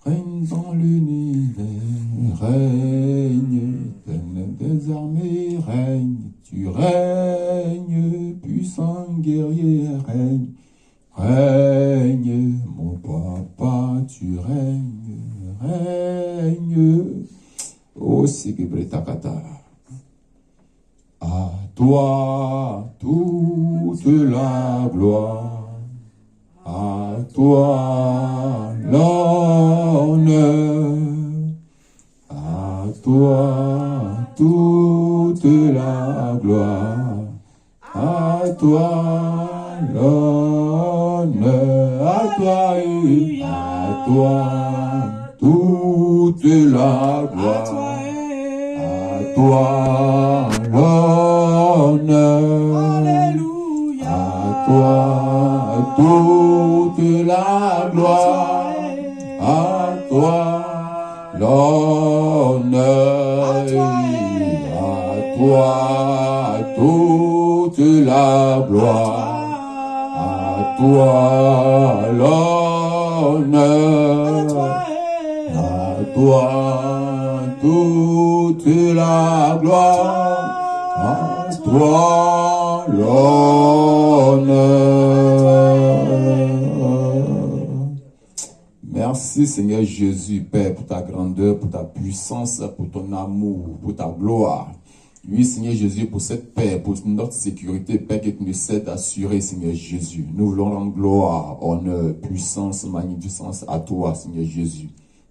règne dans l'univers, règne, éternel des armées, règne, tu règnes, puissant guerrier, règne, règne, mon papa, tu règnes, règne, oh Sikibretakata. À toi toute la gloire, à toi l'honneur, à toi toute la gloire, à toi l'honneur, à toi toute la gloire, à toi l'honneur, à toi toute la gloire, à toi l'honneur, à toi toute la gloire, à toi l'honneur, à toi toute la gloire, à toi l'honneur. Merci Seigneur Jésus, Père, pour ta grandeur, pour ta puissance, pour ton amour, pour ta gloire. Oui, Seigneur Jésus, pour cette paix, pour notre sécurité, Père, que tu nous cèdes d'assurer, Seigneur Jésus. Nous voulons rendre gloire, honneur, puissance, magnificence à toi, Seigneur Jésus.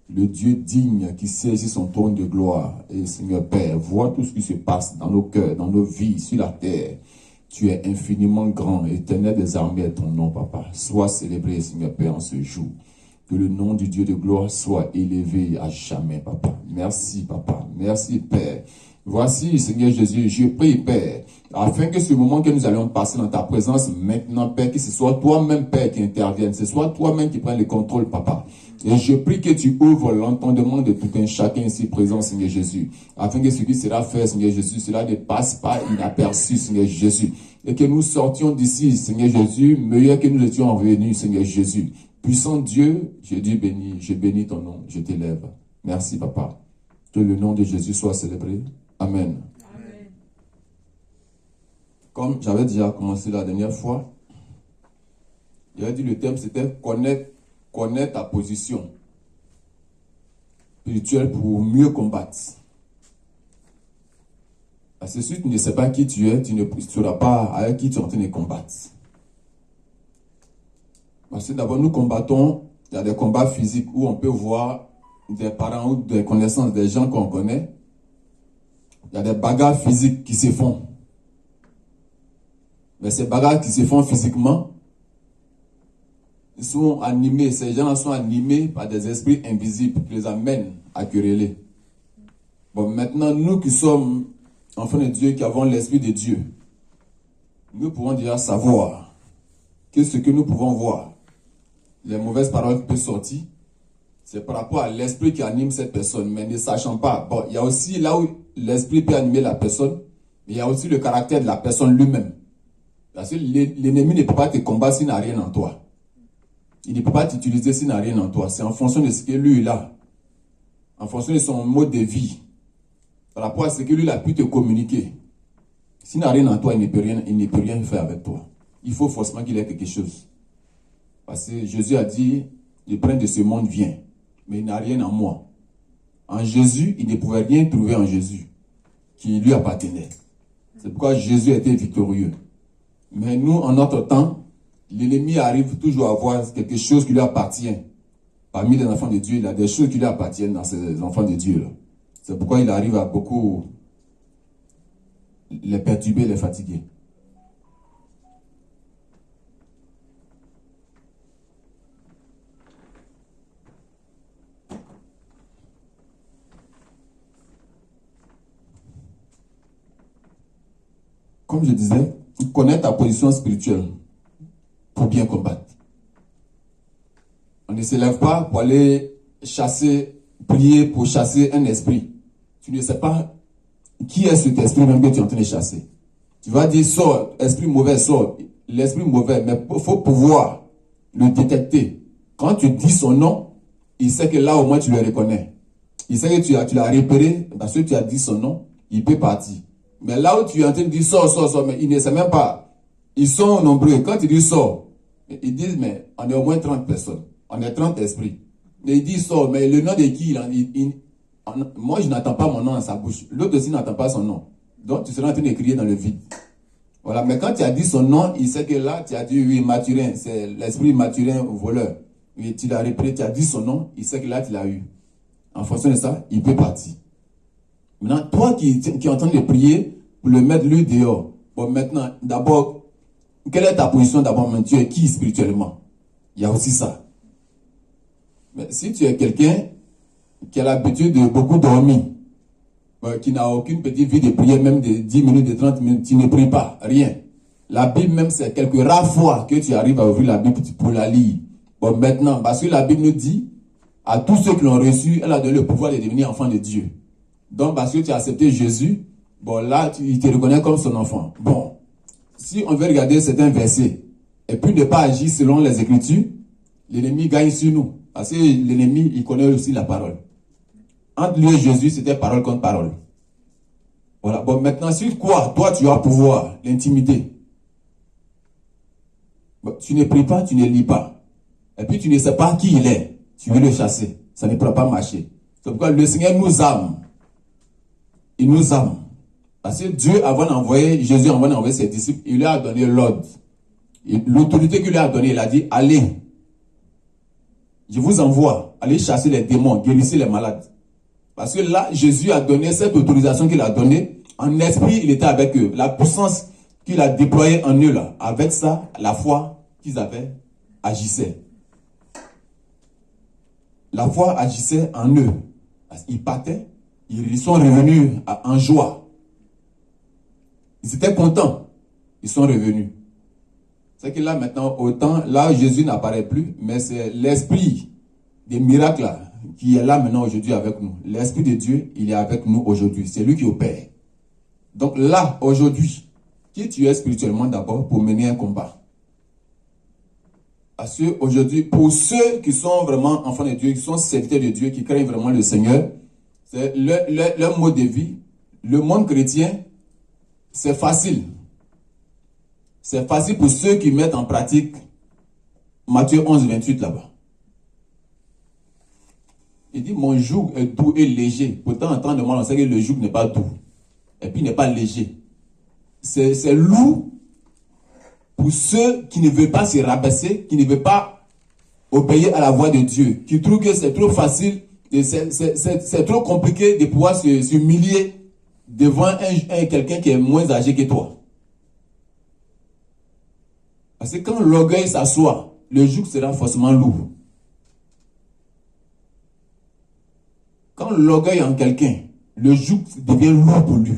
Le Dieu digne qui saisit son trône de gloire. Et Seigneur Père, vois tout ce qui se passe dans nos cœurs, dans nos vies, sur la terre. Tu es infiniment grand, éternel des armées est ton nom, Papa. Sois célébré, Seigneur Père, en ce jour. Que le nom du Dieu de gloire soit élevé à jamais, Papa. Merci, Papa. Merci, Père. Voici, Seigneur Jésus, je prie, Père, afin que ce moment que nous allons passer dans ta présence maintenant, Père, que ce soit toi-même, Père, qui intervienne, ce soit toi-même qui prenne le contrôle, Papa. Et je prie que tu ouvres l'entendement de tout un chacun ici présent, Seigneur Jésus, afin que ce qui sera fait, Seigneur Jésus, cela ne passe pas inaperçu, Seigneur Jésus, et que nous sortions d'ici, Seigneur Jésus, meilleurs que nous étions venus, Seigneur Jésus. Puissant Dieu, je dis béni, je bénis ton nom, je t'élève. Merci, Papa. Que le nom de Jésus soit célébré. Amen. Amen. Comme j'avais déjà commencé la dernière fois, j'avais dit le thème c'était connaître ta position spirituelle pour mieux combattre. Parce que si tu ne sais pas qui tu es, tu ne sauras pas avec qui tu es en train de combattre. Parce que d'abord nous combattons, il y a des combats physiques où on peut voir des parents ou des connaissances des gens qu'on connaît. Il y a des bagarres physiques qui se font. Mais ces bagarres qui se font physiquement, ils sont animés, ces gens sont animés par des esprits invisibles qui les amènent à quereller. Bon, maintenant, nous qui sommes enfants de Dieu, qui avons l'esprit de Dieu, nous pouvons déjà savoir que ce que nous pouvons voir, les mauvaises paroles qui peuvent sortir, c'est par rapport à l'esprit qui anime cette personne, mais ne sachant pas. Bon, il y a aussi là où l'esprit peut animer la personne, mais il y a aussi le caractère de la personne lui-même. Parce que l'ennemi ne peut pas te combattre s'il n'a rien en toi. Il ne peut pas t'utiliser s'il n'a rien en toi. C'est en fonction de ce que lui il a. En fonction de son mode de vie. Par rapport à ce que lui il a pu te communiquer. S'il n'a rien en toi, il ne peut rien faire avec toi. Il faut forcément qu'il ait quelque chose. Parce que Jésus a dit, le prince de ce monde vient, mais il n'a rien en moi. En Jésus, il ne pouvait rien trouver en Jésus qui lui appartenait. C'est pourquoi Jésus était victorieux. Mais nous, en notre temps, l'ennemi arrive toujours à voir quelque chose qui lui appartient. Parmi les enfants de Dieu, il y a des choses qui lui appartiennent dans ces enfants de Dieu. C'est pourquoi il arrive à beaucoup les perturber, les fatiguer. Comme je disais, connaître ta position spirituelle pour bien combattre. On ne se lève pas pour aller chasser, prier pour chasser un esprit. Tu ne sais pas qui est cet esprit même que tu es en train de chasser. Tu vas dire, sors, esprit mauvais, sors. L'esprit mauvais, mais il faut pouvoir le détecter. Quand tu dis son nom, il sait que là, au moins, tu le reconnais. Il sait que tu l'as repéré, parce que tu as dit son nom, il peut partir. Mais là où tu es en train de dire sors, mais il ne sait même pas. Ils sont nombreux. Quand il dit sors, ils disent, mais on est au moins 30 personnes. On est 30 esprits. Mais il dit sors, mais le nom de qui moi, je n'attends pas mon nom dans sa bouche. L'autre aussi n'attend pas son nom. Donc, tu seras en train de crier dans le vide. Voilà, mais quand tu as dit son nom, il sait que là, tu as dit, oui, Mathurin, c'est l'esprit Mathurin voleur. Oui, tu l'as répété, tu as dit son nom, il sait que là, tu l'as eu. En fonction de ça, il peut partir. Maintenant, toi qui es en train de prier pour le mettre lui dehors, bon, maintenant, d'abord, quelle est ta position d'abord, mais tu es qui spirituellement? Il y a aussi ça. Mais si tu es quelqu'un qui a l'habitude de beaucoup dormir, qui n'a aucune petite vie de prière, même de 10 minutes, de 30 minutes, tu ne pries pas, rien. La Bible même, c'est quelques rares fois que tu arrives à ouvrir la Bible pour la lire. Bon, maintenant, parce que la Bible nous dit, à tous ceux qui l'ont reçu, elle a donné le pouvoir de devenir enfant de Dieu. Donc, parce que tu as accepté Jésus, bon, là, il te reconnaît comme son enfant. Bon, si on veut regarder certains versets, et puis ne pas agir selon les Écritures, l'ennemi gagne sur nous. Parce que l'ennemi, il connaît aussi la parole. Entre lui et Jésus, c'était parole contre parole. Voilà. Bon, maintenant, sur quoi, toi, tu as pouvoir l'intimider? Bon, tu ne pries pas, tu ne lis pas. Et puis, tu ne sais pas qui il est. Tu veux le chasser. Ça ne pourra pas marcher. C'est pourquoi le Seigneur nous aime. Il nous aime. Parce que Dieu, avant d'envoyer, Jésus, avant d'envoyer ses disciples, il lui a donné l'ordre. L'autorité qu'il lui a donnée, il a dit, allez. Je vous envoie. Allez chasser les démons, guérissez les malades. Parce que là, Jésus a donné cette autorisation qu'il a donnée. En esprit, il était avec eux. La puissance qu'il a déployée en eux, là, avec ça, la foi qu'ils avaient, agissait. La foi agissait en eux. Ils partaient, ils sont revenus en joie. Ils étaient contents. Ils sont revenus. C'est que là, maintenant, autant, là, Jésus n'apparaît plus, mais c'est l'esprit des miracles là, qui est là maintenant aujourd'hui avec nous. L'Esprit de Dieu, il est avec nous aujourd'hui. C'est lui qui opère. Donc là, aujourd'hui, qui tu es spirituellement d'abord pour mener un combat? Parce que aujourd'hui, pour ceux qui sont vraiment enfants de Dieu, qui sont serviteurs de Dieu, qui craignent vraiment le Seigneur, c'est leur mode de vie. Le monde chrétien, c'est facile. C'est facile pour ceux qui mettent en pratique Matthieu 11, 28 là-bas. Il dit, mon joug est doux et léger. Pourtant, en temps de mal, on sait que le joug n'est pas doux. Et puis, il n'est pas léger. C'est lourd pour ceux qui ne veulent pas se rabaisser, qui ne veulent pas obéir à la voix de Dieu, qui trouvent que c'est trop facile, c'est trop compliqué de pouvoir s'humilier devant quelqu'un qui est moins âgé que toi. Parce que quand l'orgueil s'assoit, le joug sera forcément lourd. Quand l'orgueil est en quelqu'un, le joug devient lourd pour lui.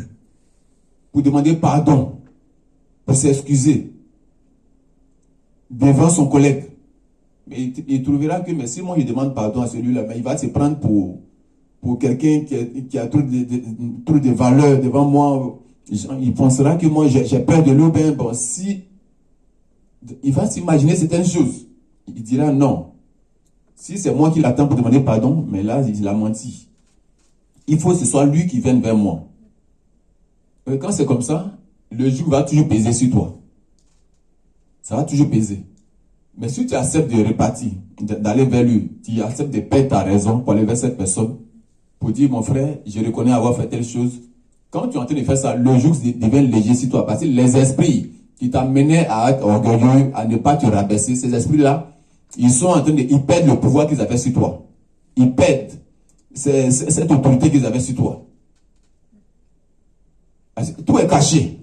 Pour demander pardon, pour s'excuser devant son collègue. Mais il trouvera que, mais si moi je demande pardon à celui-là, mais il va se prendre pour quelqu'un qui a trop de valeur devant moi. Il pensera que moi j'ai peur de lui. Ben, bon, si il va s'imaginer certaines choses. Il dira non. Si c'est moi qui l'attends pour demander pardon, mais là, il a menti. Il faut que ce soit lui qui vienne vers moi. Et quand c'est comme ça, le joug va toujours peser sur toi. Ça va toujours peser. Mais si tu acceptes de repartir, d'aller vers lui, tu acceptes de perdre ta raison pour aller vers cette personne, pour dire, mon frère, je reconnais avoir fait telle chose. Quand tu es en train de faire ça, le joug devient léger sur toi. Parce que les esprits qui t'amenaient à être orgueilleux, à ne pas te rabaisser, ces esprits-là, ils perdent le pouvoir qu'ils avaient sur toi. Ils perdent cette autorité qu'ils avaient sur toi. Parce que tout est caché.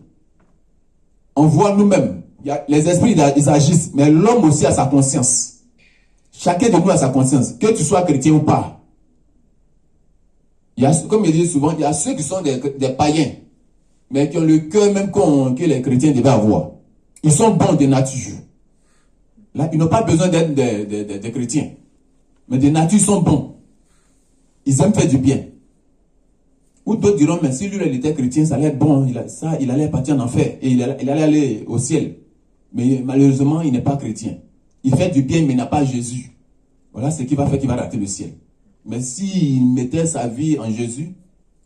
On voit nous-mêmes. Les esprits, ils agissent, mais l'homme aussi a sa conscience. Chacun de nous a sa conscience, que tu sois chrétien ou pas. Comme je dis souvent, il y a ceux qui sont des païens, mais qui ont le cœur même que les chrétiens devaient avoir. Ils sont bons de nature. Là, ils n'ont pas besoin d'être des chrétiens. Mais de nature, ils sont bons. Ils aiment faire du bien. Ou d'autres diront, mais si lui, il était chrétien, ça allait être bon. Il allait partir en enfer. Et il allait aller au ciel. Mais malheureusement, il n'est pas chrétien. Il fait du bien, mais il n'a pas Jésus. Voilà ce qui va faire qu'il va rater le ciel. Mais s'il mettait sa vie en Jésus,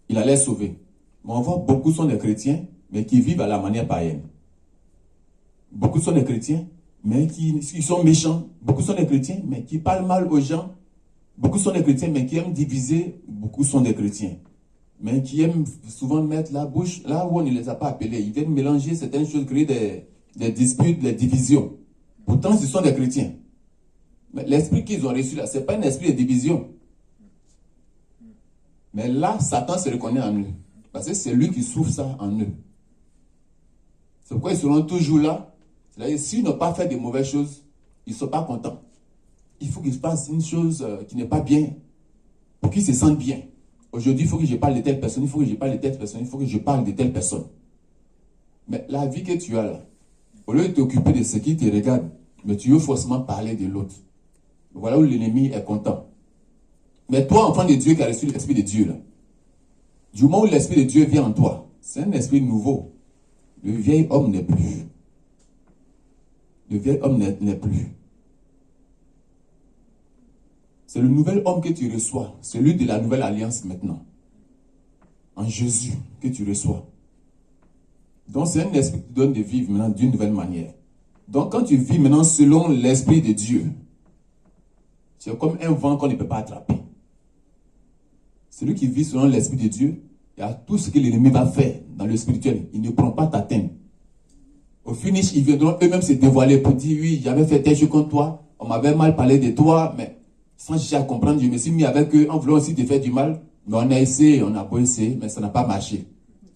il allait sauver. Mais on voit beaucoup sont des chrétiens, mais qui vivent à la manière païenne. Beaucoup sont des chrétiens, mais qui sont méchants. Beaucoup sont des chrétiens, mais qui parlent mal aux gens. Beaucoup sont des chrétiens, mais qui aiment diviser. Beaucoup sont des chrétiens, mais qui aiment souvent mettre la bouche là où on ne les a pas appelés. Ils viennent mélanger certaines choses, créer des disputes, des divisions. Pourtant, ce sont des chrétiens. Mais l'esprit qu'ils ont reçu là, ce n'est pas un esprit de division. Mais là, Satan se reconnaît en eux. Parce que c'est lui qui souffre ça en eux. C'est pourquoi ils seront toujours là. C'est-à-dire, s'ils n'ont pas fait de mauvaises choses, ils ne sont pas contents. Il faut qu'ils fassent une chose qui n'est pas bien pour qu'ils se sentent bien. Aujourd'hui, il faut que je parle de telle personne, il faut que je parle de telle personne, il faut que je parle de telle personne. Mais la vie que tu as là, au lieu de t'occuper de ce qui te regarde, mais tu veux forcément parler de l'autre. Voilà où l'ennemi est content. Mais toi, enfant de Dieu qui a reçu l'Esprit de Dieu, là, du moment où l'Esprit de Dieu vient en toi, c'est un esprit nouveau. Le vieil homme n'est plus. Le vieil homme n'est plus. C'est le nouvel homme que tu reçois, celui de la nouvelle alliance maintenant. En Jésus que tu reçois. Donc c'est un esprit qui te donne de vivre maintenant d'une nouvelle manière. Donc quand tu vis maintenant selon l'Esprit de Dieu, c'est comme un vent qu'on ne peut pas attraper. Celui qui vit selon l'Esprit de Dieu, il y a tout ce que l'ennemi va faire dans le spirituel. Il ne prend pas t'atteindre. Au finish, ils viendront eux-mêmes se dévoiler pour dire, oui, j'avais fait tel chose contre toi, on m'avait mal parlé de toi, mais sans chercher à comprendre, je me suis mis avec eux en voulant aussi te faire du mal. Mais on a essayé, on a beau essayer, mais ça n'a pas marché.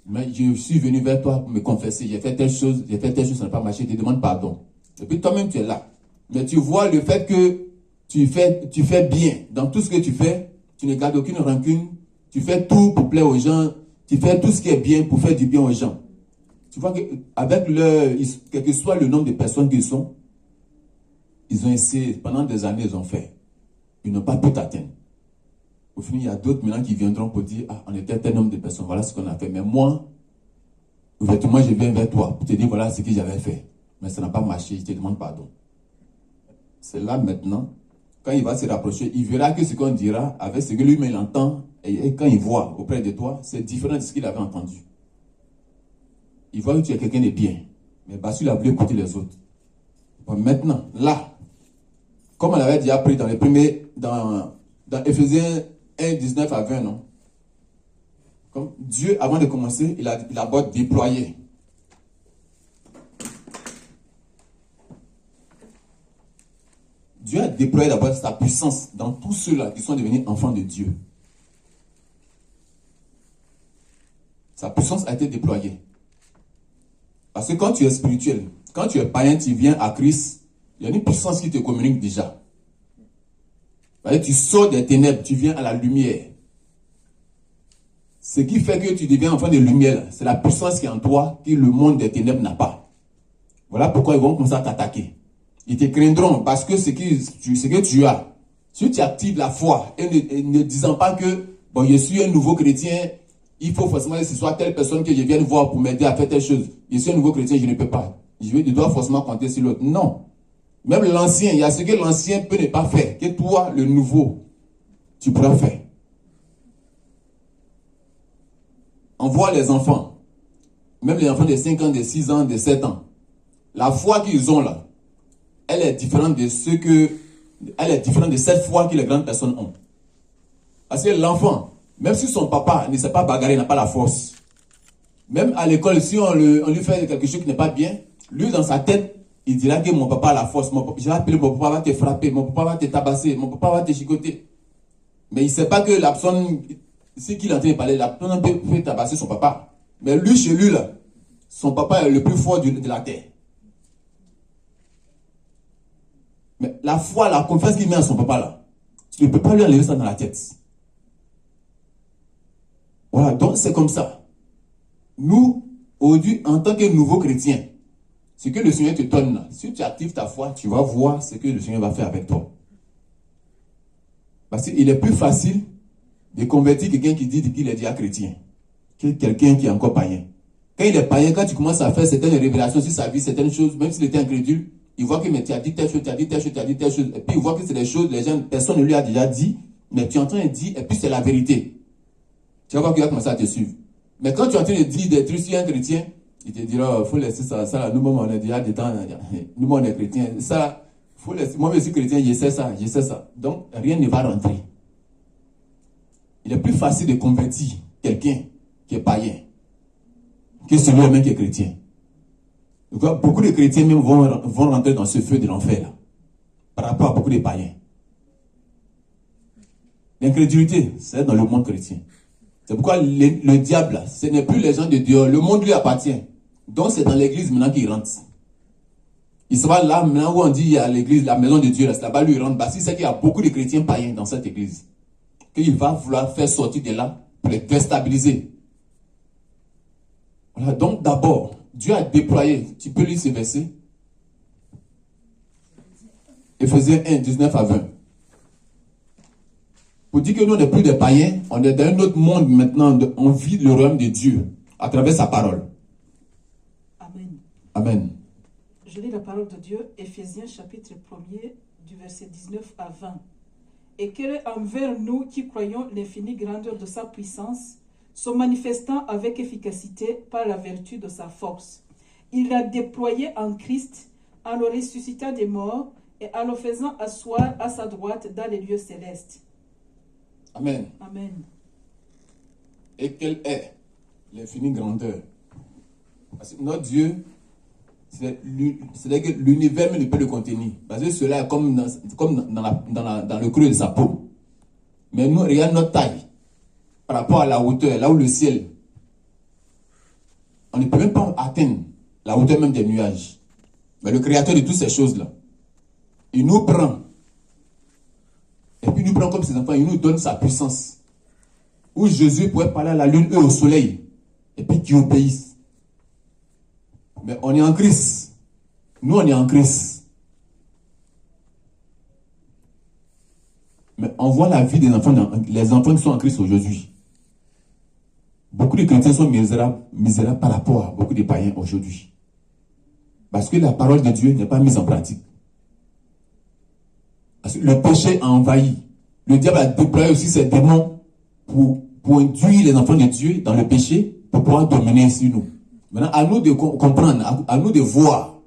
Mais je suis venu vers toi pour me confesser, j'ai fait telle chose, ça n'a pas marché, je te demande pardon. Et puis toi-même, tu es là. Mais tu vois le fait que tu fais bien dans tout ce que tu fais, tu ne gardes aucune rancune, tu fais tout pour plaire aux gens, tu fais tout ce qui est bien pour faire du bien aux gens. Tu vois qu'avec quel que soit le nombre de personnes qu'ils sont, ils ont essayé, pendant des années, ils ont fait. Ils n'ont pas pu t'atteindre. Au final, il y a d'autres maintenant qui viendront pour dire, ah, on était tel nombre de personnes, voilà ce qu'on a fait. Mais moi, ouvertement, je viens vers toi pour te dire, voilà ce que j'avais fait. Mais ça n'a pas marché, je te demande pardon. C'est là maintenant, quand il va se rapprocher, il verra que ce qu'on dira, avec ce que lui-même il entend, et quand il voit auprès de toi, c'est différent de ce qu'il avait entendu. Il voit que tu es quelqu'un de bien. Mais Basile a voulu écouter les autres. Bon, maintenant, là, comme on l'avait déjà appris dans les premiers, dans Éphésiens 1, 19 à 20, non? Comme Dieu, avant de commencer, il a d'abord déployé. Dieu a déployé d'abord sa puissance dans tous ceux-là qui sont devenus enfants de Dieu. Sa puissance a été déployée. Parce que quand tu es spirituel, quand tu es païen, tu viens à Christ, il y a une puissance qui te communique déjà. Tu sors des ténèbres, tu viens à la lumière. Ce qui fait que tu deviens enfant de lumière, c'est la puissance qui est en toi, que le monde des ténèbres n'a pas. Voilà pourquoi ils vont commencer à t'attaquer. Ils te craindront parce que ce que tu as, si tu actives la foi et ne disant pas que bon, je suis un nouveau chrétien, il faut forcément que ce soit telle personne que je vienne voir pour m'aider à faire telle chose. Je suis un nouveau chrétien, je ne peux pas. Je dois forcément compter sur l'autre. Non. Même l'ancien, il y a ce que l'ancien peut ne pas faire, que toi, le nouveau, tu pourras faire. On voit les enfants, même les enfants de 5 ans, de 6 ans, de 7 ans. La foi qu'ils ont là, elle est différente de cette foi que les grandes personnes ont. Parce que l'enfant, même si son papa ne sait pas bagarrer, n'a pas la force, même à l'école, si on lui fait quelque chose qui n'est pas bien, lui dans sa tête, il dira que mon papa a la force, je vais appeler mon papa va te frapper, mon papa va te tabasser, mon papa va te chicoter. Mais il ne sait pas que la personne, c'est qu'il est en train de parler, la personne peut tabasser son papa. Mais lui, chez lui, là, son papa est le plus fort de la terre. Mais la foi, la confiance qu'il met en son papa, là, tu ne peux pas lui enlever ça dans la tête. Voilà, donc c'est comme ça. Nous, aujourd'hui, en tant que nouveaux chrétiens, ce que le Seigneur te donne là, si tu actives ta foi, tu vas voir ce que le Seigneur va faire avec toi. Parce qu'il est plus facile de convertir quelqu'un qui dit qu'il est déjà chrétien que quelqu'un qui est encore païen. Quand il est païen, quand tu commences à faire certaines révélations sur sa vie, certaines choses, même s'il était incrédule, il voit que mais tu as dit telle chose, tu as dit telle chose, tu as dit telle chose. Et puis il voit que c'est des choses, les gens, personne ne lui a déjà dit, mais tu es en train de dire, et puis c'est la vérité. Tu vas voir qu'il va commencer à te suivre. Mais quand tu es en train de dire des trucs sur un chrétien, il te dira, il faut laisser ça, nous-mêmes on est déjà des temps, nous-mêmes on est chrétiens, ça, faut laisser, moi je suis chrétien, je sais ça. Donc rien ne va rentrer. Il est plus facile de convertir quelqu'un qui est païen que celui-même qui est chrétien. Donc, beaucoup de chrétiens même vont rentrer dans ce feu de l'enfer par rapport à beaucoup de païens. L'incrédulité, c'est dans le monde chrétien. C'est pourquoi le diable, ce n'est plus les gens de Dieu. Le monde lui appartient. Donc c'est dans l'église maintenant qu'il rentre. Il sera là maintenant où on dit il y a l'église, la maison de Dieu, là, c'est là-bas lui il rentre. Parce qu'il sait qu'il y a beaucoup de chrétiens païens dans cette église. Qu'il va vouloir faire sortir de là pour les déstabiliser. Voilà, donc d'abord, Dieu a déployé, tu peux lire ce verset, Éphésiens 1, 19 à 20. Pour dire que nous, on n'est plus des païens, on est dans un autre monde maintenant, on vit le royaume de Dieu à travers sa parole. Amen. Amen. Je lis la parole de Dieu, Éphésiens chapitre 1er, du verset 19 à 20. Et quel est envers nous qui croyons l'infinie grandeur de sa puissance, se manifestant avec efficacité par la vertu de sa force. Il l'a déployé en Christ, en le ressuscitant des morts et en le faisant asseoir à sa droite dans les lieux célestes. Amen. Amen. Et quelle est l'infinie grandeur? Parce que notre Dieu, c'est-à-dire que l'univers ne peut le contenir. Parce que cela est comme dans le creux de sa peau. Mais nous, regarde notre taille. Par rapport à la hauteur, là où le ciel, on ne peut même pas atteindre la hauteur même des nuages. Mais le créateur de toutes ces choses-là, il nous prend. Et puis il nous prend comme ses enfants, il nous donne sa puissance. Où Jésus pourrait parler à la lune et au soleil. Et puis qui obéissent. Mais on est en Christ. Nous, on est en Christ. Mais on voit la vie des enfants, les enfants qui sont en Christ aujourd'hui. Beaucoup de chrétiens sont misérables par rapport à beaucoup de païens aujourd'hui. Parce que la parole de Dieu n'est pas mise en pratique. Parce que le péché a envahi. Le diable a déployé aussi ses démons pour induire les enfants de Dieu dans le péché pour pouvoir dominer sur nous. Maintenant, à nous de comprendre, à nous de voir,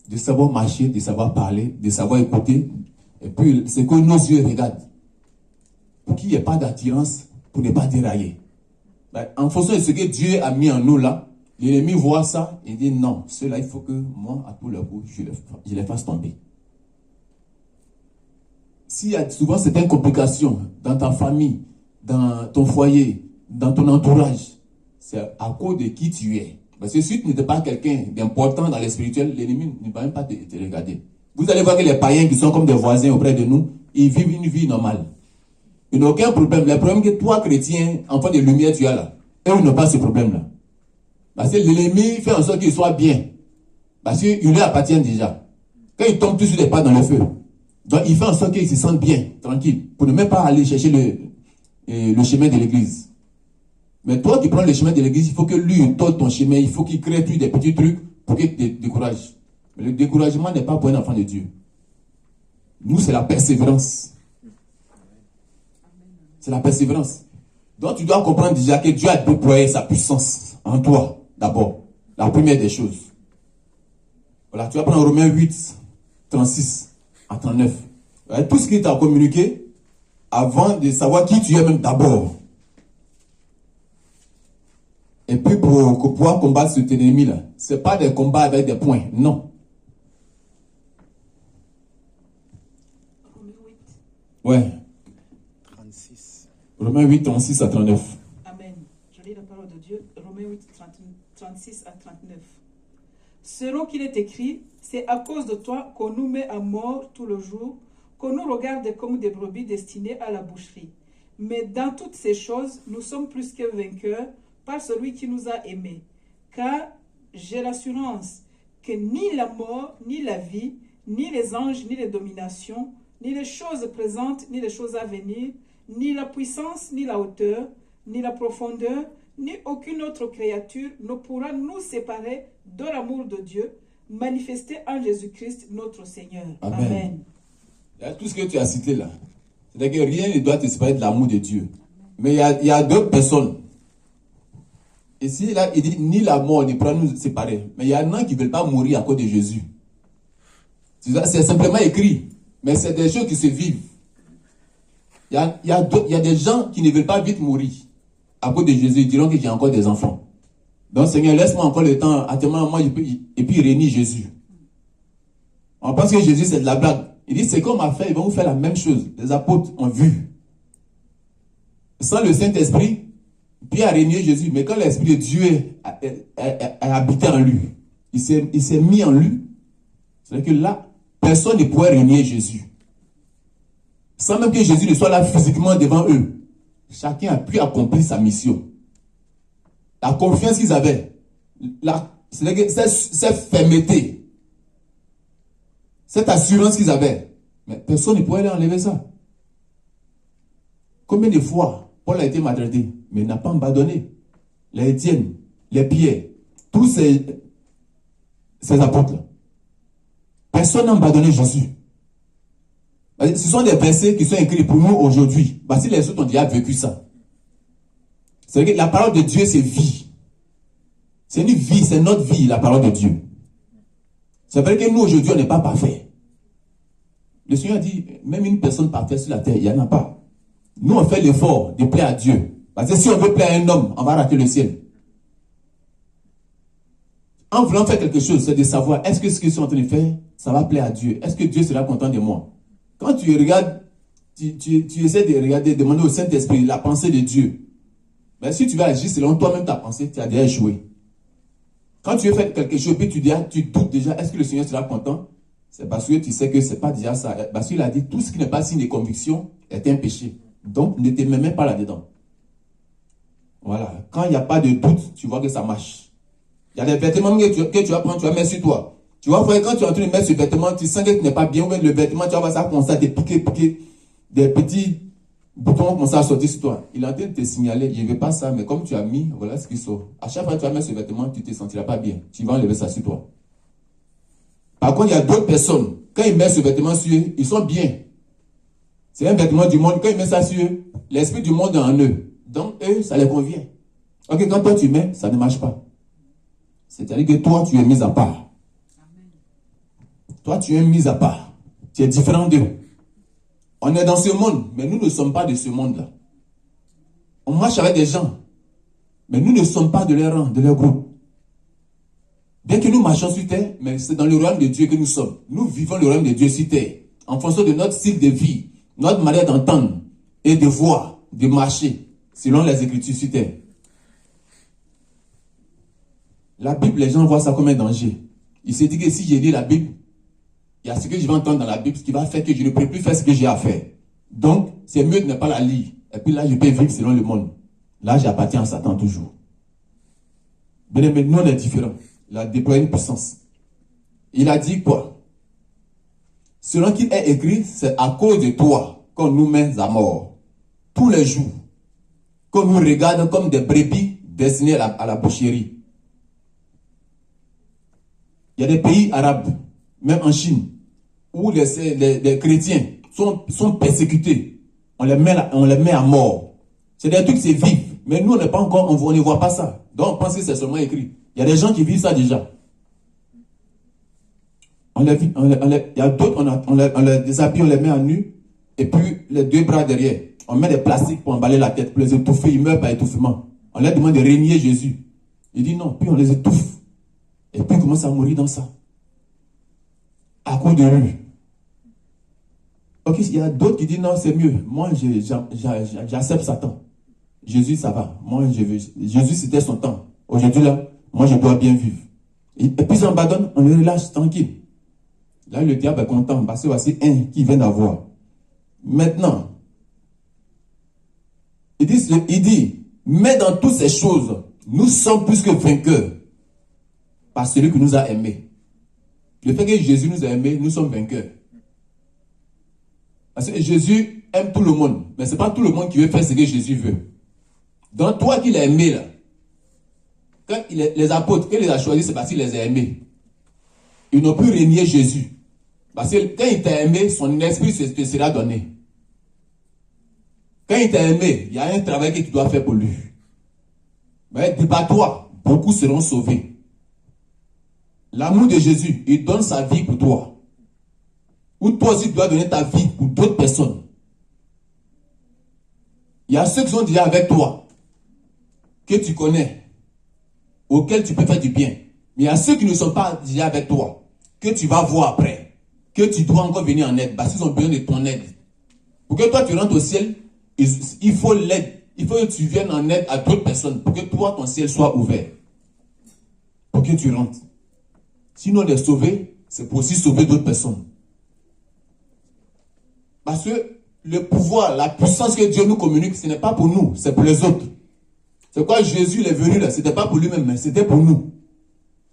de savoir marcher, de savoir parler, de savoir écouter. Et puis, c'est que nos yeux regardent. Pour qu'il n'y ait pas d'attirance, pour ne pas dérailler. En fonction de ce que Dieu a mis en nous là, l'ennemi voit ça et dit non, cela il faut que moi, à tous les coups, je les fasse tomber. S'il y a souvent certaines complications dans ta famille, dans ton foyer, dans ton entourage, c'est à cause de qui tu es. Parce que si tu n'étais pas quelqu'un d'important dans le spirituel, l'ennemi ne va même pas te regarder. Vous allez voir que les païens qui sont comme des voisins auprès de nous, ils vivent une vie normale. Ils n'ont aucun problème. Le problème que toi, chrétien, enfant de lumière, tu as là. Eux, ils n'ont pas ce problème-là. Parce que l'ennemi fait en sorte qu'il soit bien. Parce qu'il lui appartient déjà. Quand il tombe tout sur les pas dans le feu, donc il fait en sorte qu'il se sente bien, tranquille, pour ne même pas aller chercher le chemin de l'église. Mais toi qui prends le chemin de l'église, il faut que lui donne ton chemin, il faut qu'il crée des petits trucs pour qu'il te décourage. Mais le découragement n'est pas pour un enfant de Dieu. Nous, c'est la persévérance. C'est la persévérance. Donc tu dois comprendre déjà que Dieu a déployé sa puissance en toi, d'abord. La première des choses. Voilà, tu vas prendre Romains 8, 36 à 39. Voilà, tout ce qu'il t'a communiqué, avant de savoir qui tu es même d'abord. Et puis pour pouvoir combattre cet ennemi-là, ce n'est pas des combats avec des points, non. Ouais. 36. Romains 8, 36 à 39. Amen. Je lis la parole de Dieu, Romains 8, 36 à 39. Selon qu'il est écrit, c'est à cause de toi qu'on nous met à mort tout le jour, qu'on nous regarde comme des brebis destinées à la boucherie. Mais dans toutes ces choses, nous sommes plus que vainqueurs par celui qui nous a aimés. Car j'ai l'assurance que ni la mort, ni la vie, ni les anges, ni les dominations, ni les choses présentes, ni les choses à venir, ni la puissance, ni la hauteur, ni la profondeur, ni aucune autre créature ne pourra nous séparer de l'amour de Dieu manifesté en Jésus-Christ notre Seigneur. Amen. Amen. Il y a tout ce que tu as cité là. C'est-à-dire que rien ne doit te séparer de l'amour de Dieu. Mais il y a d'autres personnes. Ici, là, il dit, ni la mort ne pourra nous séparer. Mais il y en a qui ne veulent pas mourir à cause de Jésus. C'est simplement écrit. Mais c'est des choses qui se vivent. Il y a des gens qui ne veulent pas vite mourir à cause de Jésus. Ils diront que j'ai encore des enfants. Donc, Seigneur, laisse-moi encore le temps. Actuellement, moi, et puis, réunir Jésus. On pense que Jésus, c'est de la blague. Il dit, c'est comme a fait, ils vont vous faire la même chose. Les apôtres ont vu. Sans le Saint-Esprit, Pierre a régné Jésus. Mais quand l'Esprit de Dieu a habité en lui, il s'est mis en lui. C'est-à-dire que là, personne ne pourrait régner Jésus. Sans même que Jésus ne soit là physiquement devant eux. Chacun a pu accomplir sa mission. La confiance qu'ils avaient, c'est-à-dire que cette fermeté, cette assurance qu'ils avaient, mais personne ne pouvait leur enlever ça. Combien de fois Paul a été maltraité, mais il n'a pas abandonné. Les Étienne, les Pierre, tous ces apôtres-là. Personne n'a abandonné Jésus. Ce sont des versets qui sont écrits pour nous aujourd'hui. Parce que les autres ont déjà vécu ça. C'est que la parole de Dieu, c'est vie. C'est une vie, c'est notre vie, la parole de Dieu. C'est vrai que nous, aujourd'hui, on n'est pas parfait. Le Seigneur a dit, même une personne parfaite sur la terre, il n'y en a pas. Nous, on fait l'effort de plaire à Dieu. Parce que si on veut plaire à un homme, on va rater le ciel. En voulant faire quelque chose, c'est de savoir, est-ce que ce que je suis en train de faire, ça va plaire à Dieu? Est-ce que Dieu sera content de moi? Quand tu regardes, tu essaies de regarder, demander au Saint-Esprit la pensée de Dieu. Mais si tu vas agir selon toi-même ta pensée, tu as déjà échoué. Quand tu veux faire quelque chose, puis tu doutes déjà, est-ce que le Seigneur sera content? C'est parce que tu sais que ce n'est pas déjà ça. Parce qu'il a dit, tout ce qui n'est pas signe de conviction est un péché. Donc, ne te mets même pas là-dedans. Voilà. Quand il n'y a pas de doute, tu vois que ça marche. Il y a des vêtements que tu vas prendre, tu vas mettre sur toi. Tu vois, frère, quand tu es en train de mettre ce vêtement, tu sens que tu n'es pas bien, ou même le vêtement, tu vas voir ça commencer à te piquer, des petits boutons commencent à sortir sur toi. Il est en train de te signaler, je ne veux pas ça, mais comme tu as mis, voilà ce qui sort. À chaque fois que tu vas mettre ce vêtement, tu ne te sentiras pas bien. Tu vas enlever ça sur toi. Par contre, il y a d'autres personnes, quand ils mettent ce vêtement sur eux, ils sont bien. C'est un vêtement du monde, quand ils mettent ça sur eux, l'esprit du monde est en eux. Donc, eux, ça les convient. Ok, quand toi tu mets, ça ne marche pas. C'est-à-dire que toi, tu es mis à part. Toi, tu es mis à part. Tu es différent d'eux. On est dans ce monde, mais nous ne sommes pas de ce monde-là. On marche avec des gens, mais nous ne sommes pas de leur rang, de leur groupe. Bien que nous marchions sur terre, mais c'est dans le royaume de Dieu que nous sommes. Nous vivons le royaume de Dieu sur terre, en fonction de notre style de vie, notre manière d'entendre et de voir, de marcher, selon les Écritures sur terre. La Bible, les gens voient ça comme un danger. Ils se disent que si je lis la Bible, il y a ce que je vais entendre dans la Bible, ce qui va faire que je ne peux plus faire ce que j'ai à faire. Donc, c'est mieux de ne pas la lire. Et puis là, je peux vivre selon le monde. Là, j'appartiens à Satan toujours. Bien aimé, nous, on est différents. Il a déployé une puissance. Il a dit quoi? Selon qu'il est écrit, c'est à cause de toi qu'on nous met à mort. Tous les jours. Qu'on nous regarde comme des brebis destinées à la boucherie. Il y a des pays arabes, même en Chine, où les chrétiens sont persécutés. On les met à mort. C'est des trucs, c'est vif. Mais nous, on n'est pas encore, on ne voit pas ça. Donc, on pense que c'est seulement écrit. Il y a des gens qui vivent ça déjà. Il y a d'autres, on les déshabille, on les met à nu, et puis les deux bras derrière. On met des plastiques pour emballer la tête, pour les étouffer, ils meurent par étouffement. On leur demande de régner Jésus. Il dit non, puis on les étouffe. Et puis ils commencent à mourir dans ça. À cause de lui. Ok, il y a d'autres qui disent non, c'est mieux. Moi, j'accepte Satan. Jésus, ça va. Moi, je veux. Jésus, c'était son temps. Aujourd'hui, là, moi, je dois bien vivre. Et puis, ils abandonnent, on les relâche tranquille. Là, le diable est content parce que voici un qui vient d'avoir. Maintenant, il dit, mais dans toutes ces choses, nous sommes plus que vainqueurs par celui qui nous a aimés. Le fait que Jésus nous a aimés, nous sommes vainqueurs. Parce que Jésus aime tout le monde, mais ce n'est pas tout le monde qui veut faire ce que Jésus veut. Donc toi qui l'as aimé là, quand les apôtres, qu'il les a choisis, c'est parce qu'il les a aimés. ils n'ont pu renier Jésus. Parce que quand il t'a aimé, son esprit te sera donné. Quand il t'a aimé, il y a un travail que tu dois faire pour lui. Mais débat-toi, beaucoup seront sauvés. L'amour de Jésus, il donne sa vie pour toi. Ou toi aussi, tu dois donner ta vie pour d'autres personnes. Il y a ceux qui sont déjà avec toi, que tu connais, auxquels tu peux faire du bien. Mais il y a ceux qui ne sont pas déjà avec toi, que tu vas voir après, que tu dois encore venir en aide, parce qu'ils ont besoin de ton aide. Pour que toi tu rentres au ciel, il faut l'aide. Il faut que tu viennes en aide à d'autres personnes, pour que toi, ton ciel soit ouvert. Pour que tu rentres. Sinon, les sauver, c'est pour aussi sauver d'autres personnes. Parce que le pouvoir, la puissance que Dieu nous communique, ce n'est pas pour nous, c'est pour les autres. C'est quoi Jésus il est venu là, ce n'était pas pour lui-même, mais c'était pour nous.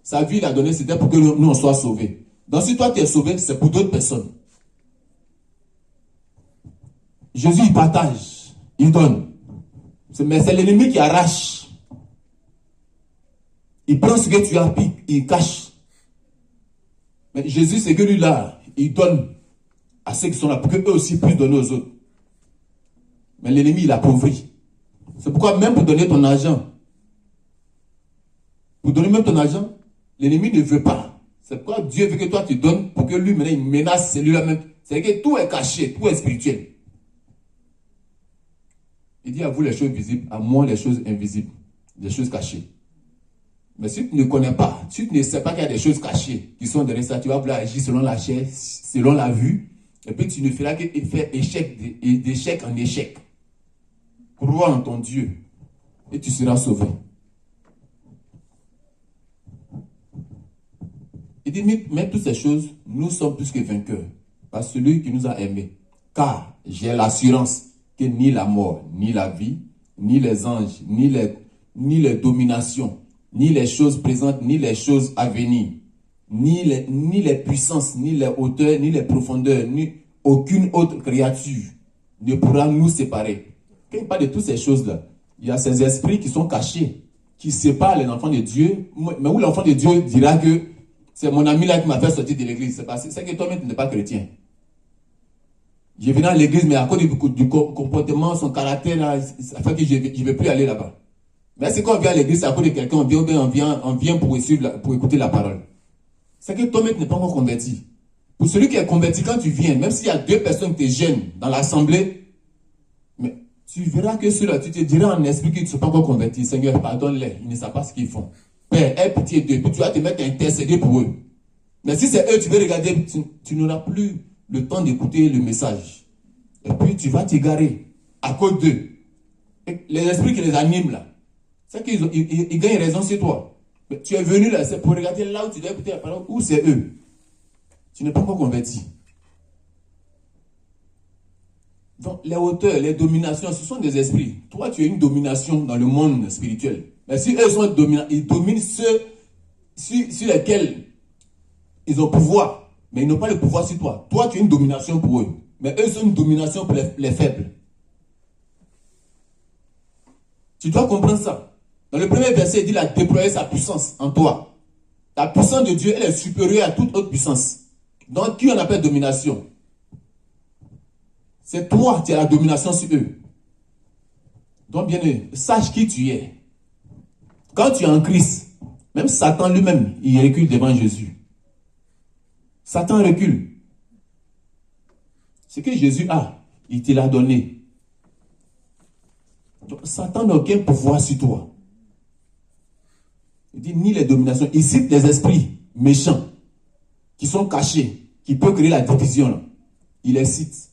Sa vie il a donné, c'était pour que nous on soit sauvés. Donc si toi tu es sauvé, c'est pour d'autres personnes. Jésus il partage, il donne. Mais c'est l'ennemi qui arrache. Il prend ce que tu as pris, il cache. Mais Jésus c'est que lui là, il donne à ceux qui sont là, pour qu'eux aussi puissent donner aux autres. Mais l'ennemi il appauvrit. C'est pourquoi même pour donner ton argent, l'ennemi ne veut pas. C'est pourquoi Dieu veut que toi tu donnes pour que lui maintenant il menace celui-là même. C'est que tout est caché, tout est spirituel. Il dit à vous les choses visibles, à moi les choses invisibles, des choses cachées. Mais si tu ne connais pas, si tu ne sais pas qu'il y a des choses cachées qui sont derrière ça, tu vas vouloir agir selon la chair, selon la vue, et puis tu ne feras que faire d'échec en échec. Crois en ton Dieu et tu seras sauvé. Il dit, mais toutes ces choses, nous sommes plus que vainqueurs par celui qui nous a aimés. Car j'ai l'assurance que ni la mort, ni la vie, ni les anges, ni les dominations, ni les choses présentes, ni les choses à venir, ni les puissances, ni les hauteurs, ni les profondeurs, ni aucune autre créature ne pourra nous séparer. Quand il parle de toutes ces choses-là, il y a ces esprits qui sont cachés, qui séparent les enfants de Dieu, mais où l'enfant de Dieu dira que c'est mon ami là qui m'a fait sortir de l'église. C'est que toi-même tu n'es pas chrétien. Je viens à l'église, mais à cause du comportement, son caractère, là, ça fait que je ne vais plus aller là-bas. Mais c'est quand on vient à l'église, c'est à cause de quelqu'un, on vient pour écouter la parole. C'est que toi-même tu n'es pas encore converti. Pour celui qui est converti, quand tu viens, même s'il y a deux personnes qui te gênent dans l'assemblée, mais tu verras que ceux-là, tu te diras en esprit qu'ils ne sont pas encore convertis. Seigneur, pardonne-les, ils ne savent pas ce qu'ils font. Père, aie pitié d'eux, puis tu vas te mettre à intercéder pour eux. Mais si c'est eux, tu veux regarder, tu n'auras plus le temps d'écouter le message. Et puis tu vas t'égarer à cause d'eux. Les esprits qui les animent là, c'est qu'ils gagnent raison sur toi. Mais tu es venu là, c'est pour regarder là où tu dois écouter la parole, où c'est eux. Tu n'es pas encore converti. Donc, les hauteurs, les dominations, ce sont des esprits. Toi, tu as une domination dans le monde spirituel. Mais si eux sont dominants, ils dominent ceux sur lesquels ils ont pouvoir. Mais ils n'ont pas le pouvoir sur toi. Toi, tu as une domination pour eux. Mais eux sont une domination pour les faibles. Tu dois comprendre ça. Dans le premier verset, il dit, il a déployé sa puissance en toi. La puissance de Dieu, elle est supérieure à toute autre puissance. Donc, qui on appelle domination? C'est toi qui as la domination sur eux. Donc, bien aimé, sache qui tu es. Quand tu es en Christ, même Satan lui-même, il recule devant Jésus. Satan recule. Ce que Jésus a, il te l'a donné. Donc, Satan n'a aucun pouvoir sur toi. Il dit ni les dominations. Il cite les esprits méchants qui sont cachés, qui peuvent créer la division. Là. Il les cite.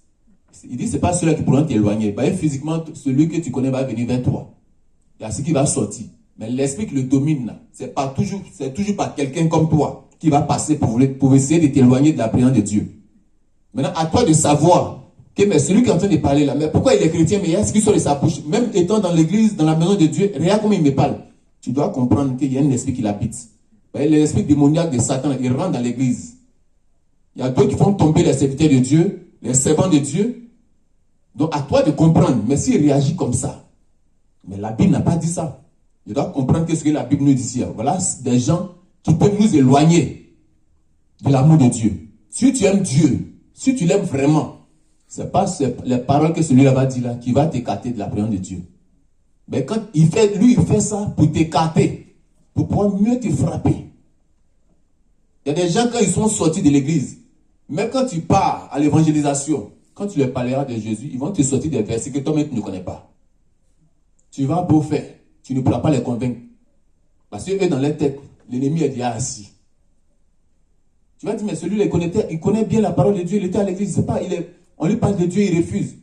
Il dit c'est pas ceux-là qui pourront t'éloigner. Bah, physiquement, celui que tu connais va venir vers toi. Il y a ce qui va sortir. Mais l'esprit qui le domine, là, c'est toujours pas quelqu'un comme toi qui va passer pour essayer de t'éloigner de la présence de Dieu. Maintenant, à toi de savoir que mais celui qui est en train de parler là, mais pourquoi il est chrétien, mais il y a ce qui sort de sa bouche. Même étant dans l'église, dans la maison de Dieu, regarde comment il me parle. Tu dois comprendre qu'il y a un esprit qui l'habite. L'esprit démoniaque de Satan, il rentre dans l'église. Il y a d'autres qui font tomber les serviteurs de Dieu, les servants de Dieu. Donc à toi de comprendre. Mais s'il réagit comme ça, mais la Bible n'a pas dit ça. Je dois comprendre ce que la Bible nous dit ici. Voilà des gens qui peuvent nous éloigner de l'amour de Dieu. Si tu aimes Dieu, si tu l'aimes vraiment, c'est pas les paroles que celui-là va dire là qui va t'écarter de la présence de Dieu. Mais quand il fait ça pour t'écarter, pour pouvoir mieux te frapper. Il y a des gens, quand ils sont sortis de l'église, même quand tu pars à l'évangélisation, quand tu leur parleras de Jésus, ils vont te sortir des versets que toi-même tu ne connais pas. Tu vas beau faire, tu ne pourras pas les convaincre. Parce que eux, dans leur tête, l'ennemi est déjà assis. Tu vas dire, mais celui-là, il connaît bien la parole de Dieu, il était à l'église, c'est pas, on lui parle de Dieu, il refuse.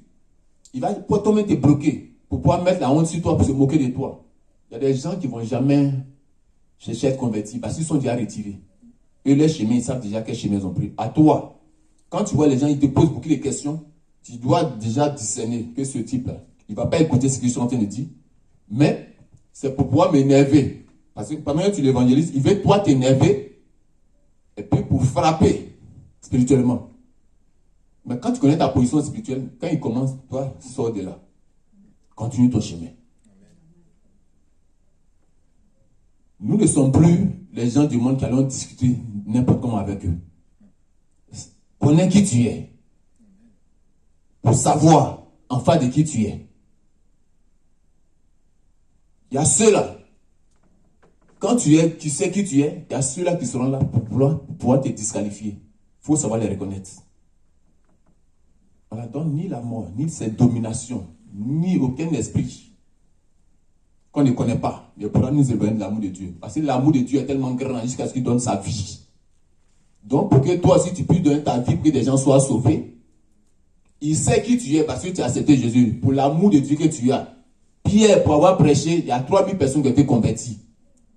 Il va pour toi-même te bloquer, pour pouvoir mettre la honte sur toi, pour se moquer de toi. Il y a des gens qui ne vont jamais chercher à être convertis, parce qu'ils sont déjà retirés. Eux, les chemins, ils savent déjà quel chemin ils ont pris. À toi, quand tu vois les gens, ils te posent beaucoup de questions, tu dois déjà discerner que ce type-là, il ne va pas écouter ce qu'ils sont en train de dire, mais c'est pour pouvoir m'énerver. Parce que pendant que tu l'évangélises, il veut toi t'énerver, et puis pour frapper spirituellement. Mais quand tu connais ta position spirituelle, quand il commence, toi, sors de là. Continue ton chemin. Nous ne sommes plus les gens du monde qui allons discuter n'importe comment avec eux. Connais qui tu es. Pour savoir en face de qui tu es. Il y a ceux-là. Quand tu sais qui tu es, il y a ceux-là qui seront là pour pouvoir te disqualifier. Il faut savoir les reconnaître. Voilà, donc ni la mort, ni cette domination, ni aucun esprit qu'on ne connaît pas, ne pourra nous éloigner de l'amour de Dieu. Parce que l'amour de Dieu est tellement grand jusqu'à ce qu'il donne sa vie. Donc pour que toi aussi tu puisses donner ta vie pour que des gens soient sauvés, il sait qui tu es parce que tu as accepté Jésus. Pour l'amour de Dieu que tu as. Pierre, pour avoir prêché, il y a 3000 personnes qui ont été converties.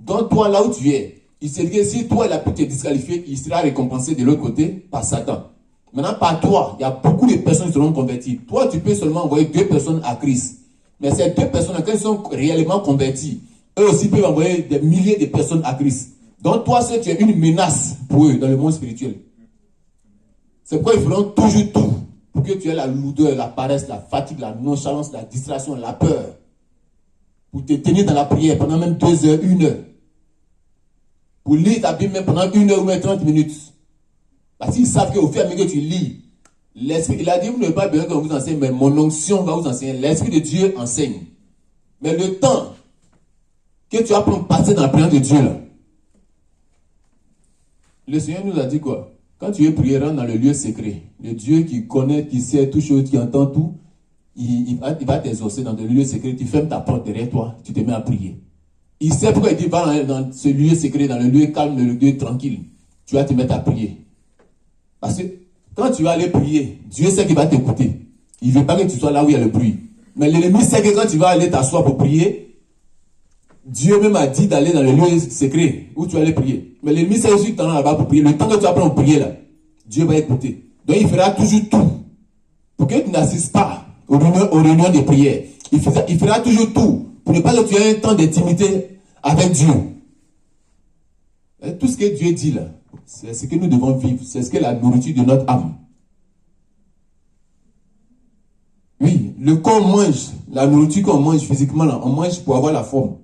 Donc toi, là où tu es, il sait que si toi, il a pu te disqualifier, il sera récompensé de l'autre côté par Satan. Maintenant, par toi, il y a beaucoup de personnes qui seront converties. Toi, tu peux seulement envoyer 2 personnes à Christ. Mais ces 2 personnes, quand elles sont réellement converties, eux aussi peuvent envoyer des milliers de personnes à Christ. Donc toi, tu es une menace pour eux dans le monde spirituel. C'est pourquoi ils feront toujours tout pour que tu aies la lourdeur, la paresse, la fatigue, la nonchalance, la distraction, la peur. Pour te tenir dans la prière pendant même 2 heures, 1 heure. Pour lire ta Bible même pendant 1 heure ou même 30 minutes. Parce qu'ils savent qu'au fur et à mesure que tu lis, l'Esprit, il a dit, vous n'avez pas besoin qu'on vous enseigne, mais mon onction va vous enseigner. L'Esprit de Dieu enseigne. Mais le temps que tu vas prendre passer dans la prière de Dieu, là, le Seigneur nous a dit quoi? Quand tu es prier, rentre dans le lieu secret. Le Dieu qui connaît, qui sait tout chose, qui entend tout, il va t'exaucer dans le lieu secret. Tu fermes ta porte derrière toi, tu te mets à prier. Il sait pourquoi il dit, va dans ce lieu secret, dans le lieu calme, le lieu tranquille. Tu vas te mettre à prier. Parce que quand tu vas aller prier, Dieu sait qu'il va t'écouter. Il ne veut pas que tu sois là où il y a le bruit. Mais l'ennemi sait que quand tu vas aller t'asseoir pour prier, Dieu même a dit d'aller dans le lieu secret où tu vas aller prier. Mais l'ennemi sait aussi que tu es là-bas pour prier. Le temps que tu vas prendre pour prier là, Dieu va écouter. Donc il fera toujours tout pour que tu n'assistes pas aux réunions de prière. Il fera toujours tout pour ne pas que tu aies un temps d'intimité avec Dieu. Et tout ce que Dieu dit là, c'est ce que nous devons vivre. C'est ce que la nourriture de notre âme. Oui, le corps mange, la nourriture qu'on mange physiquement, là, on mange pour avoir la forme.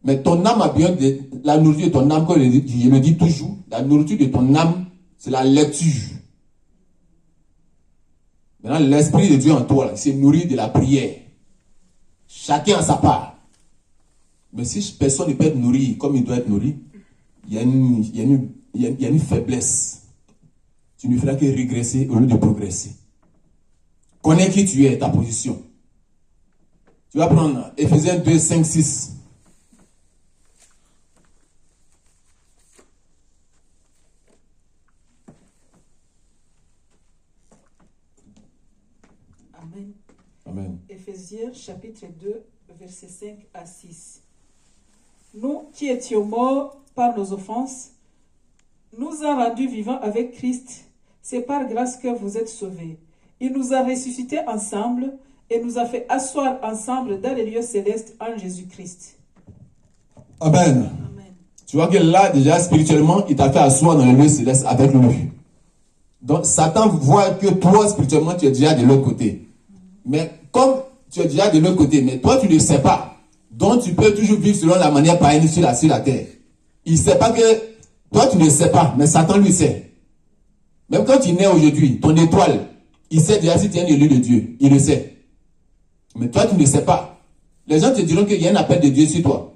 Mais ton âme a besoin de la nourriture de ton âme, comme je le dis toujours, la nourriture de ton âme, c'est la lecture. Maintenant, l'Esprit de Dieu en toi, là, c'est nourri de la prière. Chacun a sa part. Mais si personne ne peut être nourri comme il doit être nourri, il y a une faiblesse. Tu ne feras que régresser au lieu de progresser. Connais qui tu es, ta position. Tu vas prendre Éphésiens 2, 5, 6. Amen. Amen. Éphésiens chapitre 2, versets 5 à 6. Nous qui étions morts par nos offenses, nous a rendus vivants avec Christ. C'est par grâce que vous êtes sauvés. Il nous a ressuscités ensemble et nous a fait asseoir ensemble dans les lieux célestes en Jésus-Christ. Amen. Amen. Tu vois que là, déjà, spirituellement, il t'a fait asseoir dans le lieu céleste avec lui. Donc, Satan voit que toi, spirituellement, tu es déjà de l'autre côté. Mais comme tu es déjà de l'autre côté, mais toi, tu ne le sais pas. Donc, tu peux toujours vivre selon la manière païenne sur la terre. Il ne sait pas que Toi, tu ne sais pas, mais Satan lui sait. Même quand tu nais aujourd'hui, ton étoile, il sait déjà si tu es un élu de Dieu. Il le sait. Mais toi, tu ne sais pas. Les gens te diront qu'il y a un appel de Dieu sur toi.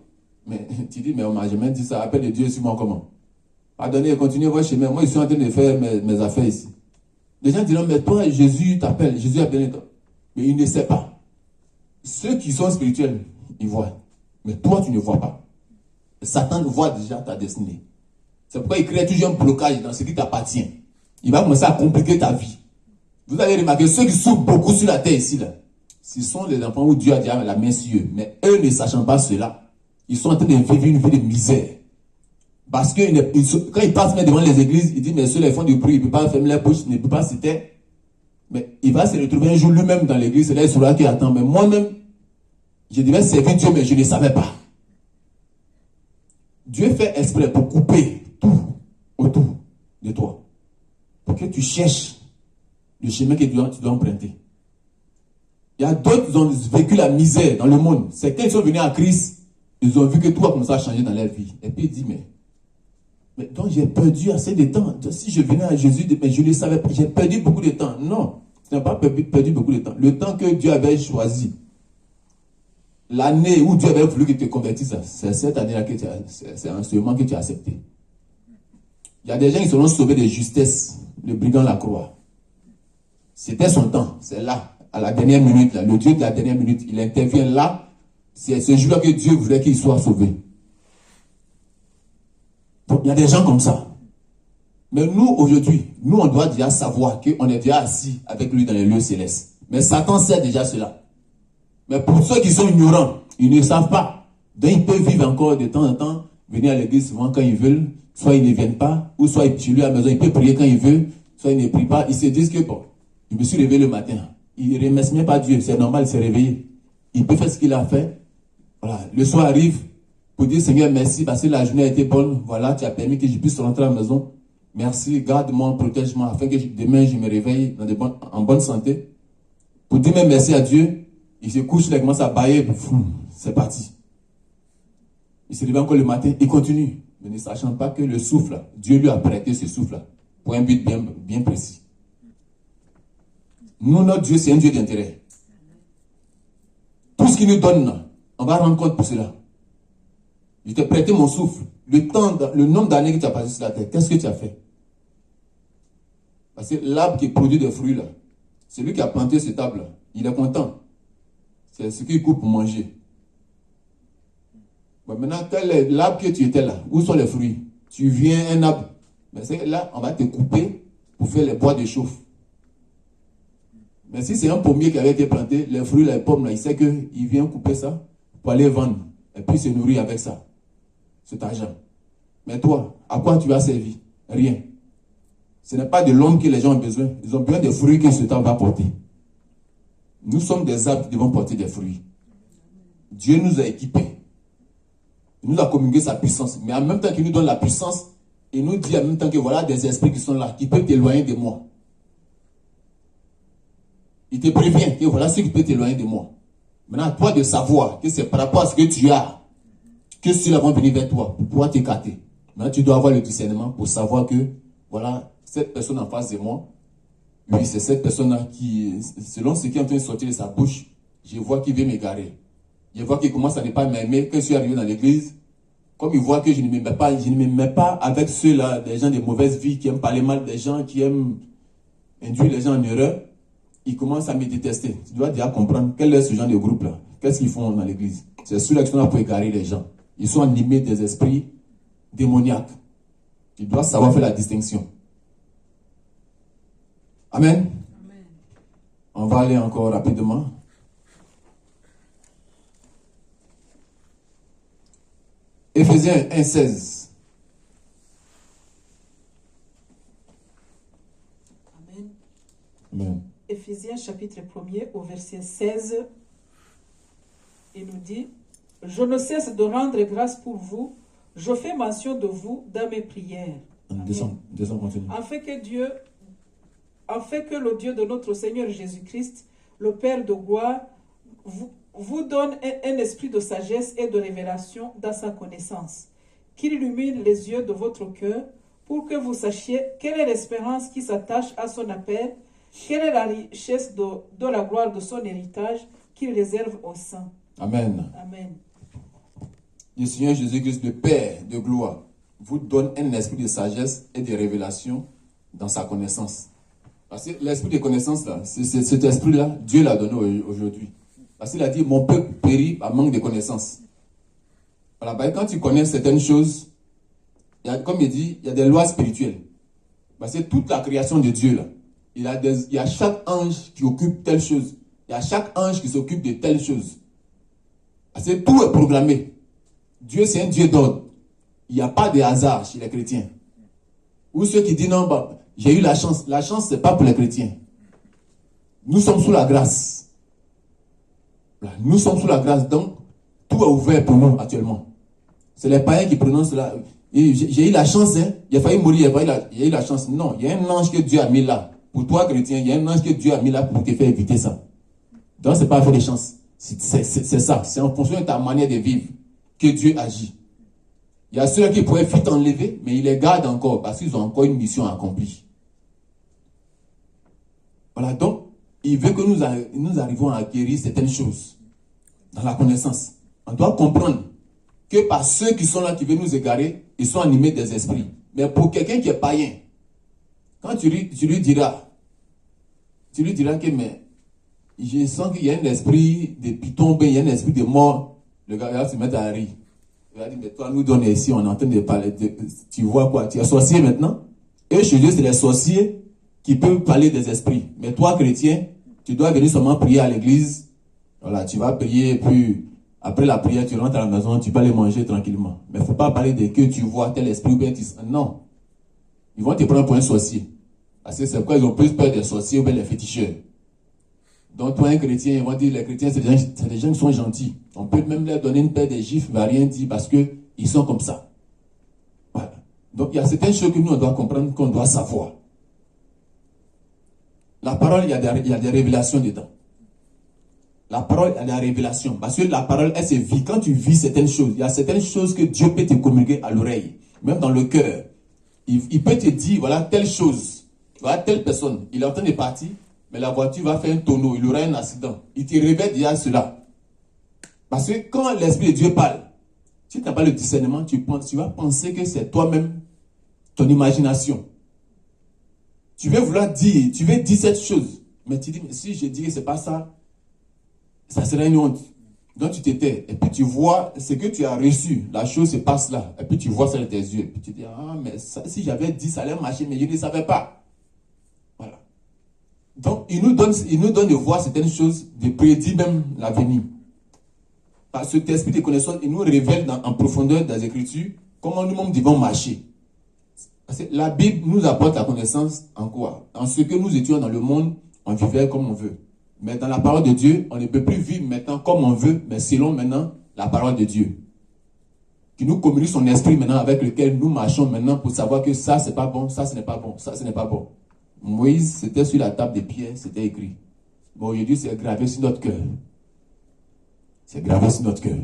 Mais tu dis, mais on m'a jamais dit ça, appel de Dieu sur moi comment? Pardonnez, continuez votre chemin. Moi, je suis en train de faire mes affaires ici. Les gens diront, mais toi, Jésus t'appelle, Jésus a donné toi. Mais il ne sait pas. Ceux qui sont spirituels, ils voient. Mais toi, tu ne vois pas. Satan voit déjà ta destinée. C'est pourquoi il crée toujours un blocage dans ce qui t'appartient. Il va commencer à compliquer ta vie. Vous avez remarqué, ceux qui souffrent beaucoup sur la terre ici, là, ce sont les enfants où Dieu a déjà la main sur eux. Mais eux ne sachant pas cela, ils sont en train de vivre une vie de misère. Parce que quand ils passent devant les églises, ils disent, mais ceux les font du bruit, ils ne peuvent pas fermer la bouche, ils ne peuvent pas se taire. Mais il va se retrouver un jour lui-même dans l'église, c'est là il sera qui attend. Mais moi-même, je devais servir Dieu, mais je ne savais pas. Dieu fait exprès pour couper tout autour de toi. Pour que tu cherches le chemin que tu dois emprunter. Il y a d'autres qui ont vécu la misère dans le monde. C'est quand ils sont venus à Christ, ils ont vu que tout a commencé à changer dans leur vie. Et puis ils disent, mais donc j'ai perdu assez de temps. Si je venais à Jésus, mais je ne le savais pas, j'ai perdu beaucoup de temps. Non, tu n'as pas perdu beaucoup de temps. Le temps que Dieu avait choisi, l'année où Dieu avait voulu que tu te convertisses, c'est cette année-là que c'est un moment que tu as accepté. Il y a des gens qui seront sauvés de justesse, le brigand la croix. C'était son temps, c'est là, à la dernière minute, là, le Dieu de la dernière minute, il intervient là, c'est ce jour-là que Dieu voulait qu'il soit sauvé. Donc, il y a des gens comme ça. Mais nous, aujourd'hui, nous, on doit déjà savoir qu'on est déjà assis avec lui dans les lieux célestes. Mais Satan sait déjà cela. Mais pour ceux qui sont ignorants, ils ne savent pas. Donc, ils peuvent vivre encore de temps en temps, venir à l'église souvent quand ils veulent, soit ils ne viennent pas, ou soit chez lui à la maison, ils peuvent prier quand ils veulent, soit ils ne prient pas. Ils se disent que, bon, je me suis réveillé le matin. Il ne remercie même pas Dieu, c'est normal, il s'est réveillé. Il peut faire ce qu'il a fait. Voilà, le soir arrive pour dire, Seigneur, merci, parce que la journée a été bonne. Voilà, tu as permis que je puisse rentrer à la maison. Merci, garde-moi, protège-moi, afin que demain je me réveille en bonne santé. Pour dire même merci à Dieu, il se couche, il commence à bailler, c'est parti. Il se réveille encore le matin, il continue. Mais ne sachant pas que le souffle, Dieu lui a prêté ce souffle pour un but bien précis. Nous, notre Dieu, c'est un Dieu d'intérêt. Tout ce qu'il nous donne, on va rendre compte pour cela. Je t'ai prêté mon souffle. Le nombre d'années que tu as passé sur la terre, qu'est-ce que tu as fait? Parce que l'arbre qui produit des fruits, là, c'est lui qui a planté cet arbre-là. Il est content. C'est ce qu'il coupe pour manger. Bon, maintenant, l'arbre que tu étais là, où sont les fruits? Tu viens un arbre. Mais c'est là, on va te couper pour faire les bois de chauffe. Mais si c'est un pommier qui avait été planté, les fruits, les pommes, là, il sait qu'il vient couper ça pour aller vendre. Et puis se nourrir avec ça. Cet argent. Mais toi, à quoi tu as servi? Rien. Ce n'est pas de l'homme que les gens ont besoin. Ils ont besoin des fruits que ce temps va porter. Nous sommes des arbres qui devons porter des fruits. Dieu nous a équipés. Il nous a communiqué sa puissance. Mais en même temps qu'il nous donne la puissance, il nous dit en même temps que voilà des esprits qui sont là, qui peuvent t'éloigner de moi. Il te prévient que voilà ce qui peut t'éloigner de moi. Maintenant, à toi de savoir que c'est par rapport à ce que tu as, que ceux-là vont venir vers toi pour pouvoir t'écarter. Maintenant, tu dois avoir le discernement pour savoir que, voilà, cette personne en face de moi, oui, c'est cette personne-là qui, selon ce qui est en train de sortir de sa bouche, je vois qu'il veut m'égarer. Je vois qu'il commence à ne pas m'aimer. Quand je suis arrivé dans l'église, comme il voit que je ne me mets pas avec ceux-là, des gens de mauvaise vie, qui aiment parler mal des gens, qui aiment induire les gens en erreur, il commence à me détester. Tu dois déjà comprendre quel est ce genre de groupe-là. Qu'est-ce qu'ils font dans l'église? C'est ceux-là qui sont là pour égarer les gens. Ils sont animés des esprits démoniaques. Tu dois savoir faire la distinction. Amen. Amen. On va aller encore rapidement. Éphésiens 1,16. Amen. Amen. Éphésiens chapitre 1er au verset 16, il nous dit, « Je ne cesse de rendre grâce pour vous, je fais mention de vous dans mes prières. » Descends, continue. Afin que le Dieu de notre Seigneur Jésus-Christ, le Père de gloire, vous donne un esprit de sagesse et de révélation dans sa connaissance, qu'il illumine les yeux de votre cœur, pour que vous sachiez quelle est l'espérance qui s'attache à son appel, quelle est la richesse de la gloire de son héritage qu'il réserve aux saints. Amen. Amen. Le Seigneur Jésus-Christ, le Père de gloire, vous donne un esprit de sagesse et de révélation dans sa connaissance. Parce que l'esprit de connaissance, là, cet esprit-là, Dieu l'a donné aujourd'hui. Parce qu'il a dit, mon peuple périt par manque de connaissance. Voilà, ben, quand tu connais certaines choses, comme il dit, il y a des lois spirituelles. Parce que toute la création de Dieu, là, il y a chaque ange qui occupe telle chose. Il y a chaque ange qui s'occupe de telle chose. Parce que tout est programmé. Dieu, c'est un Dieu d'ordre. Il n'y a pas de hasard chez les chrétiens. Ou ceux qui disent non, bah, j'ai eu la chance. La chance, ce n'est pas pour les chrétiens. Nous sommes sous la grâce. Voilà. Nous sommes sous la grâce. Donc, tout est ouvert pour nous actuellement. C'est les païens qui prononcent cela. J'ai eu la chance, hein. Il a failli mourir, il a eu la chance. Non, il y a un ange que Dieu a mis là. Pour toi, chrétien, il y a un ange que Dieu a mis là pour te faire éviter ça. Donc, ce n'est pas fait de chance. C'est ça. C'est en fonction de ta manière de vivre que Dieu agit. Il y a ceux qui pourraient vite enlever, mais ils les gardent encore parce qu'ils ont encore une mission accomplie. Voilà, donc, il veut que nous arrivions à acquérir certaines choses dans la connaissance. On doit comprendre que par ceux qui sont là, qui veulent nous égarer, ils sont animés des esprits. Mais pour quelqu'un qui est païen, quand tu lui diras que, mais je sens qu'il y a un esprit de python, il y a un esprit de mort, le gars va se mettre à rire. Il va dire, mais toi, nous donne ici, on est en train de parler. Tu vois quoi? Tu es sorcier maintenant? Et chez Dieu, c'est les sorciers qui peuvent parler des esprits. Mais toi, chrétien, tu dois venir seulement prier à l'église. Voilà, tu vas prier, puis après la prière, tu rentres à la maison, tu peux aller manger tranquillement. Mais il ne faut pas parler de que tu vois tel esprit ou bien tu... Non. Ils vont te prendre pour un sorcier. Parce que c'est pourquoi ils ont plus peur des sorciers ou bien des féticheurs. Donc, toi, un chrétien, ils vont dire, les chrétiens, c'est des gens qui sont gentils. On peut même leur donner une paire de gifles, il ne va rien dire parce qu'ils sont comme ça. Voilà. Donc, il y a certaines choses que nous, on doit comprendre, qu'on doit savoir. La parole, il y a des révélations dedans. La parole, il y a des révélations. Parce que la parole, elle se vit. Quand tu vis certaines choses, il y a certaines choses que Dieu peut te communiquer à l'oreille, même dans le cœur. Il peut te dire, voilà, telle chose. Voilà, telle personne. Il est en train de partir. Mais la voiture va faire un tonneau, il aura un accident. Il te révèle déjà cela. Parce que quand l'Esprit de Dieu parle, si tu n'as pas le discernement, tu vas penser que c'est toi-même, ton imagination. Tu veux vouloir dire, tu veux dire cette chose. Mais tu dis, mais si je dis que ce n'est pas ça, ça serait une honte. Donc tu t'étais. Et puis tu vois ce que tu as reçu. La chose se passe là. Et puis tu vois ça dans tes yeux. Et puis tu dis, ah, mais ça, si j'avais dit, ça allait marcher, mais je ne savais pas. Voilà. Donc, il nous donne de voir certaines choses, de prédire même l'avenir. Par cet esprit de connaissance, il nous révèle en profondeur dans les Écritures comment nous-mêmes devons marcher. Parce que la Bible nous apporte la connaissance en quoi? En ce que nous étions dans le monde, on vivait comme on veut. Mais dans la parole de Dieu, on ne peut plus vivre maintenant comme on veut, mais selon maintenant la parole de Dieu. Qui nous communique son esprit maintenant avec lequel nous marchons maintenant pour savoir que ça, c'est pas bon, ça, ce n'est pas bon, ça, ce n'est pas bon. Moïse, c'était sur la table de pierre, c'était écrit. Bon, aujourd'hui, c'est gravé sur notre cœur. C'est gravé sur notre cœur.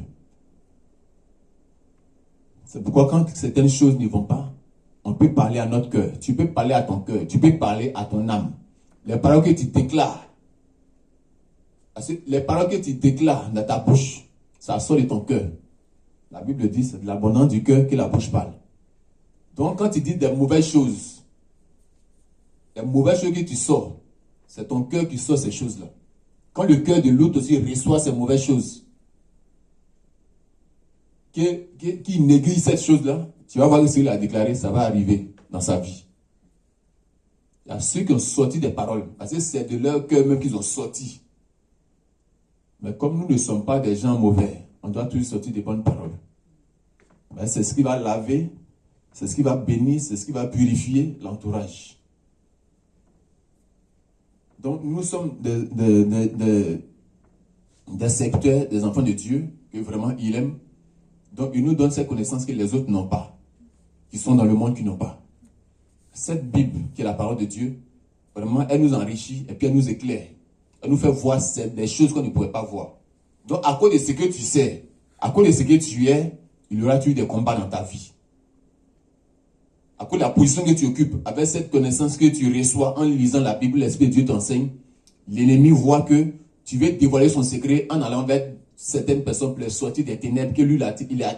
C'est pourquoi quand certaines choses ne vont pas, on peut parler à notre cœur. Tu peux parler à ton cœur. Tu peux parler à ton âme. Les paroles que tu déclares. Parce que les paroles que tu déclares dans ta bouche, ça sort de ton cœur. La Bible dit, c'est de l'abondance du cœur que la bouche parle. Donc, quand tu dis des mauvaises choses, les mauvaises choses que tu sors, c'est ton cœur qui sort ces choses-là. Quand le cœur de l'autre aussi reçoit ces mauvaises choses, qui néglige cette chose-là, tu vas voir que ce qu'il a déclaré, ça va arriver dans sa vie. Il y a ceux qui ont sorti des paroles, parce que c'est de leur cœur même qu'ils ont sorti. Mais comme nous ne sommes pas des gens mauvais, on doit toujours sortir des bonnes paroles. Mais c'est ce qui va laver, c'est ce qui va bénir, c'est ce qui va purifier l'entourage. Donc nous sommes des secteurs, des enfants de Dieu, que vraiment il aime. Donc il nous donne ces connaissances que les autres n'ont pas, qui sont dans le monde qui n'ont pas. Cette Bible, qui est la parole de Dieu, vraiment elle nous enrichit et puis elle nous éclaire. Elle nous fait voir des choses qu'on ne pourrait pas voir. Donc à cause de ce que tu sais, à cause de ce que tu es, il y aura toujours des combats dans ta vie. à cause de la position que tu occupes, avec cette connaissance que tu reçois en lisant la Bible, l'Esprit de Dieu t'enseigne, l'ennemi voit que tu veux dévoiler son secret en allant vers certaines personnes pour les sortir des ténèbres, que lui,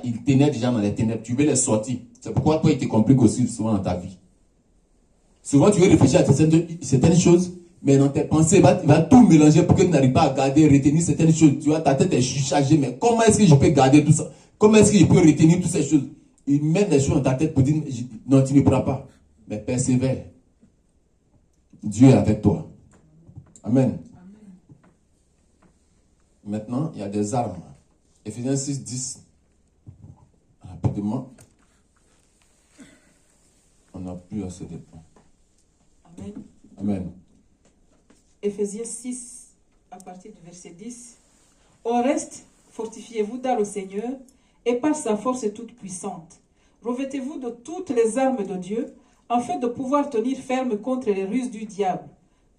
il tenait déjà dans les ténèbres. Tu veux les sortir. C'est pourquoi toi, il te complique aussi souvent dans ta vie. Souvent, tu veux réfléchir à certaines choses, mais dans tes pensées, il va tout mélanger pour que tu n'arrives pas à garder, retenir certaines choses. Tu vois, ta tête est chargée, mais comment est-ce que je peux garder tout ça? Comment est-ce que je peux retenir toutes ces choses? Il met des choses dans ta tête pour dire, non, tu ne pourras pas. Mais persévère. Dieu est avec toi. Amen. Maintenant, il y a des armes. Ephésiens 6, 10. Rapidement. On n'a plus assez de temps. Amen. Amen. Ephésiens 6, à partir du verset 10. Au reste, fortifiez-vous dans le Seigneur et par sa force toute puissante. Revêtez-vous de toutes les armes de Dieu, afin de pouvoir tenir ferme contre les ruses du diable.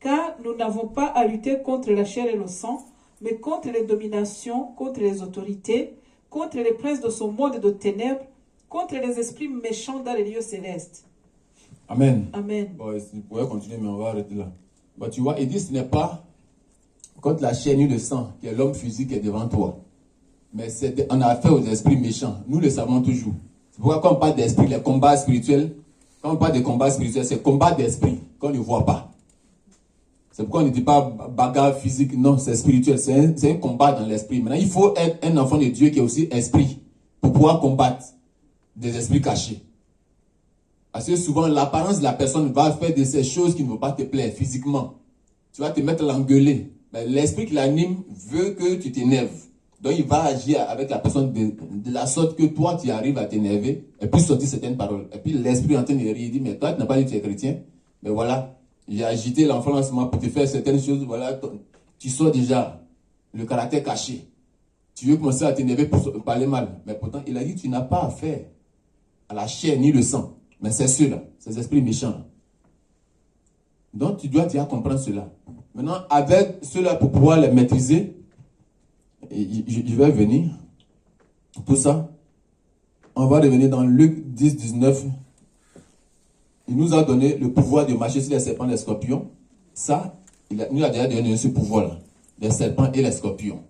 Car nous n'avons pas à lutter contre la chair et le sang, mais contre les dominations, contre les autorités, contre les princes de ce monde de ténèbres, contre les esprits méchants dans les lieux célestes. Amen. Amen. Bon, vous pouvez continuer, mais on va arrêter là. Bon, tu vois, il dit ce n'est pas contre la chair ni le sang qui est l'homme physique qui est devant toi. Mais on a affaire aux esprits méchants. Nous le savons toujours. C'est pourquoi quand on parle d'esprit, les combats spirituels, quand on parle de combats spirituels, c'est combat d'esprit qu'on ne voit pas. C'est pourquoi on ne dit pas bagarre physique, non, c'est spirituel, c'est un combat dans l'esprit. Maintenant, il faut être un enfant de Dieu qui est aussi esprit pour pouvoir combattre des esprits cachés. Parce que souvent, l'apparence de la personne va faire de ces choses qui ne vont pas te plaire physiquement. Tu vas te mettre à l'engueuler. Mais l'esprit qui l'anime veut que tu t'énerves. Donc, il va agir avec la personne de la sorte que toi, tu arrives à t'énerver et puis sortir certaines paroles. Et puis, l'esprit est en train de rire, il dit, mais toi, tu n'as pas dit que tu es chrétien. Mais voilà, j'ai agité l'enfant en ce moment pour te faire certaines choses. Voilà, tu sors déjà le caractère caché. Tu veux commencer à t'énerver pour parler mal. Mais pourtant, il a dit, tu n'as pas affaire à la chair ni le sang. Mais c'est ceux-là, ces esprits méchants. Donc, tu dois déjà comprendre cela. Maintenant, avec cela, pour pouvoir les maîtriser, je vais venir. Tout ça, on va revenir dans Luc 10, 19. Il nous a donné le pouvoir de marcher sur les serpents et les scorpions. Ça, il nous a déjà donné ce pouvoir-là. Les serpents et les scorpions.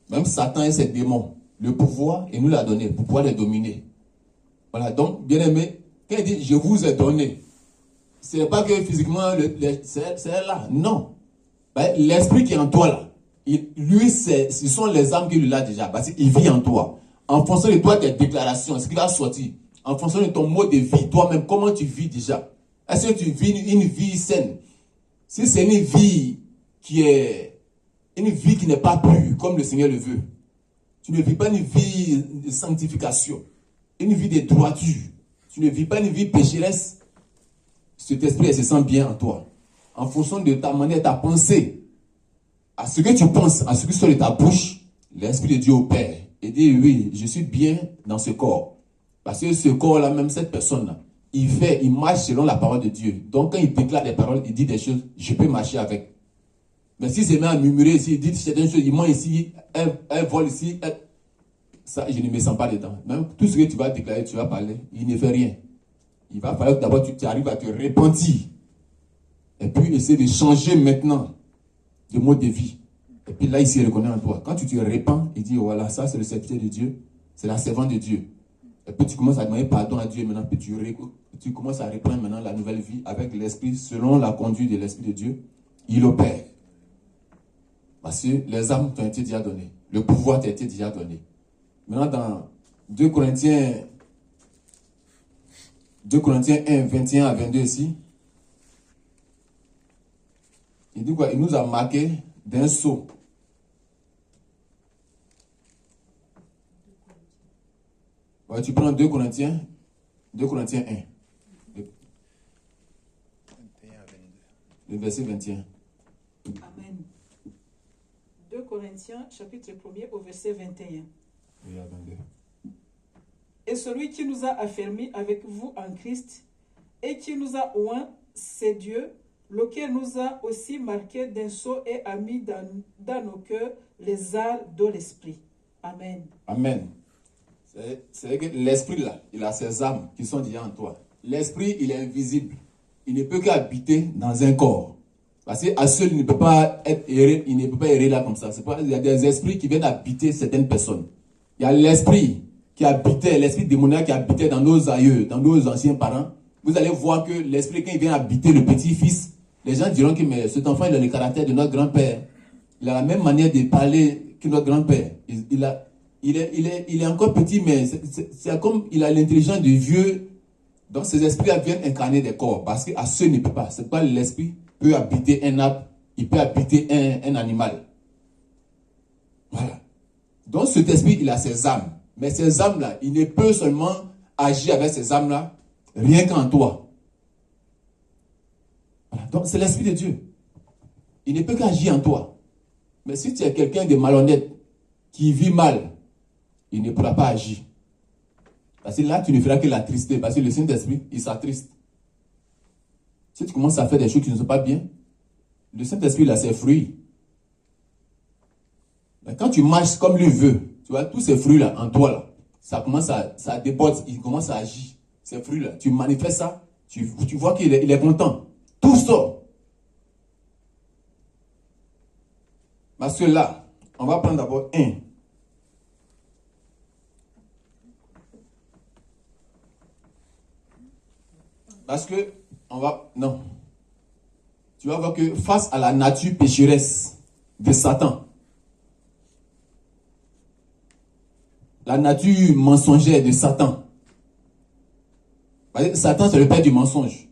Même Satan et ses démons. Le pouvoir, il nous l'a donné pour pouvoir les dominer. Voilà, donc, bien aimé, quand il dit, je vous ai donné, ce n'est pas que physiquement, c'est là. Non. Ben, l'esprit qui est en toi, là, ce sont les âmes qui lui a déjà. Parce qu'il vit en toi. En fonction de toi, tes déclarations, ce qui va sortir. En fonction de ton mode de vie, toi-même, comment tu vis déjà. Est-ce que tu vis une vie saine? Si c'est une vie qui n'est pas pure, comme le Seigneur le veut, tu ne vis pas une vie de sanctification, une vie de droiture. Tu ne vis pas une vie pécheresse. Cet esprit se sent bien en toi. En fonction de ta manière, ta pensée, à ce que tu penses, à ce qui sort de ta bouche, l'Esprit de Dieu opère. Et dit, oui, je suis bien dans ce corps. Parce que ce corps-là, même cette personne-là, il marche selon la parole de Dieu. Donc quand il déclare des paroles, il dit des choses, je peux marcher avec. Mais s'il se met à murmurer ici, il dit certaines choses, il ment ici, elle vole ici, ça, je ne me sens pas dedans. Même tout ce que tu vas déclarer, tu vas parler, il ne fait rien. Il va falloir que d'abord tu arrives à te repentir. Et puis essayer de changer maintenant de mode de vie. Et puis là, il se reconnaît en toi. Quand tu te repens, il dit, voilà, ça c'est le serviteur de Dieu, c'est la servante de Dieu. Et puis tu commences à demander pardon à Dieu maintenant, puis tu commences à reprendre maintenant la nouvelle vie avec l'esprit, selon la conduite de l'Esprit de Dieu. Il opère. Parce que les âmes t'ont été déjà données. Le pouvoir t'a été déjà donné. Maintenant, dans 2 Corinthiens 1, 21 à 22 ici, il dit quoi? Il nous a marqué d'un sceau. Ouais, tu prends 2 Corinthiens 1. 21 à 22. Le verset 21. Amen. 2 Corinthiens, chapitre 1er, au verset 21. Oui, à 22. Et celui qui nous a affermis avec vous en Christ et qui nous a oints, c'est Dieu, lequel nous a aussi marqués d'un sceau et a mis dans nos cœurs les arts de l'esprit. Amen. Amen. C'est que l'esprit là, il a ses âmes qui sont déjà en toi. l'esprit, il est invisible. Il ne peut qu'habiter dans un corps. Parce qu'à seul, il ne peut pas être erré, il ne peut pas errer là comme ça. C'est pas, il y a des esprits qui viennent habiter certaines personnes. Il y a l'esprit qui habitait, l'esprit démoniaque qui habitait dans nos aïeux, dans nos anciens parents. Vous allez voir que l'esprit, quand il vient habiter le petit-fils, les gens diront que mais cet enfant, il a le caractère de notre grand-père. Il a la même manière de parler que notre grand-père. Il est encore petit, mais c'est comme il a l'intelligence du vieux. Donc ces esprits viennent incarner des corps. Parce qu'à ceux ne peut pas. C'est pas l'esprit peut habiter un arbre, il peut habiter un animal. Voilà. Donc cet esprit, il a ses âmes. Mais ces âmes-là, il ne peut seulement agir avec ces âmes-là, rien qu'en toi. Voilà. Donc c'est l'esprit de Dieu. Il ne peut qu'agir en toi. Mais si tu es quelqu'un de malhonnête, qui vit mal, il ne pourra pas agir. Parce que là, tu ne feras que l'attrister. Parce que le Saint-Esprit, il s'attriste. Si tu commences à faire des choses qui ne sont pas bien, le Saint-Esprit, il a ses fruits. Mais quand tu marches comme lui veut, tu vois, tous ces fruits-là, en toi, là, ça déborde, il commence à agir. Ces fruits-là, tu manifestes ça, tu vois qu'il est content. Tout sort. Parce que là, on va prendre d'abord un. Parce que, non. Tu vas voir que face à la nature pécheresse de Satan, la nature mensongère de Satan, Satan c'est le père du mensonge.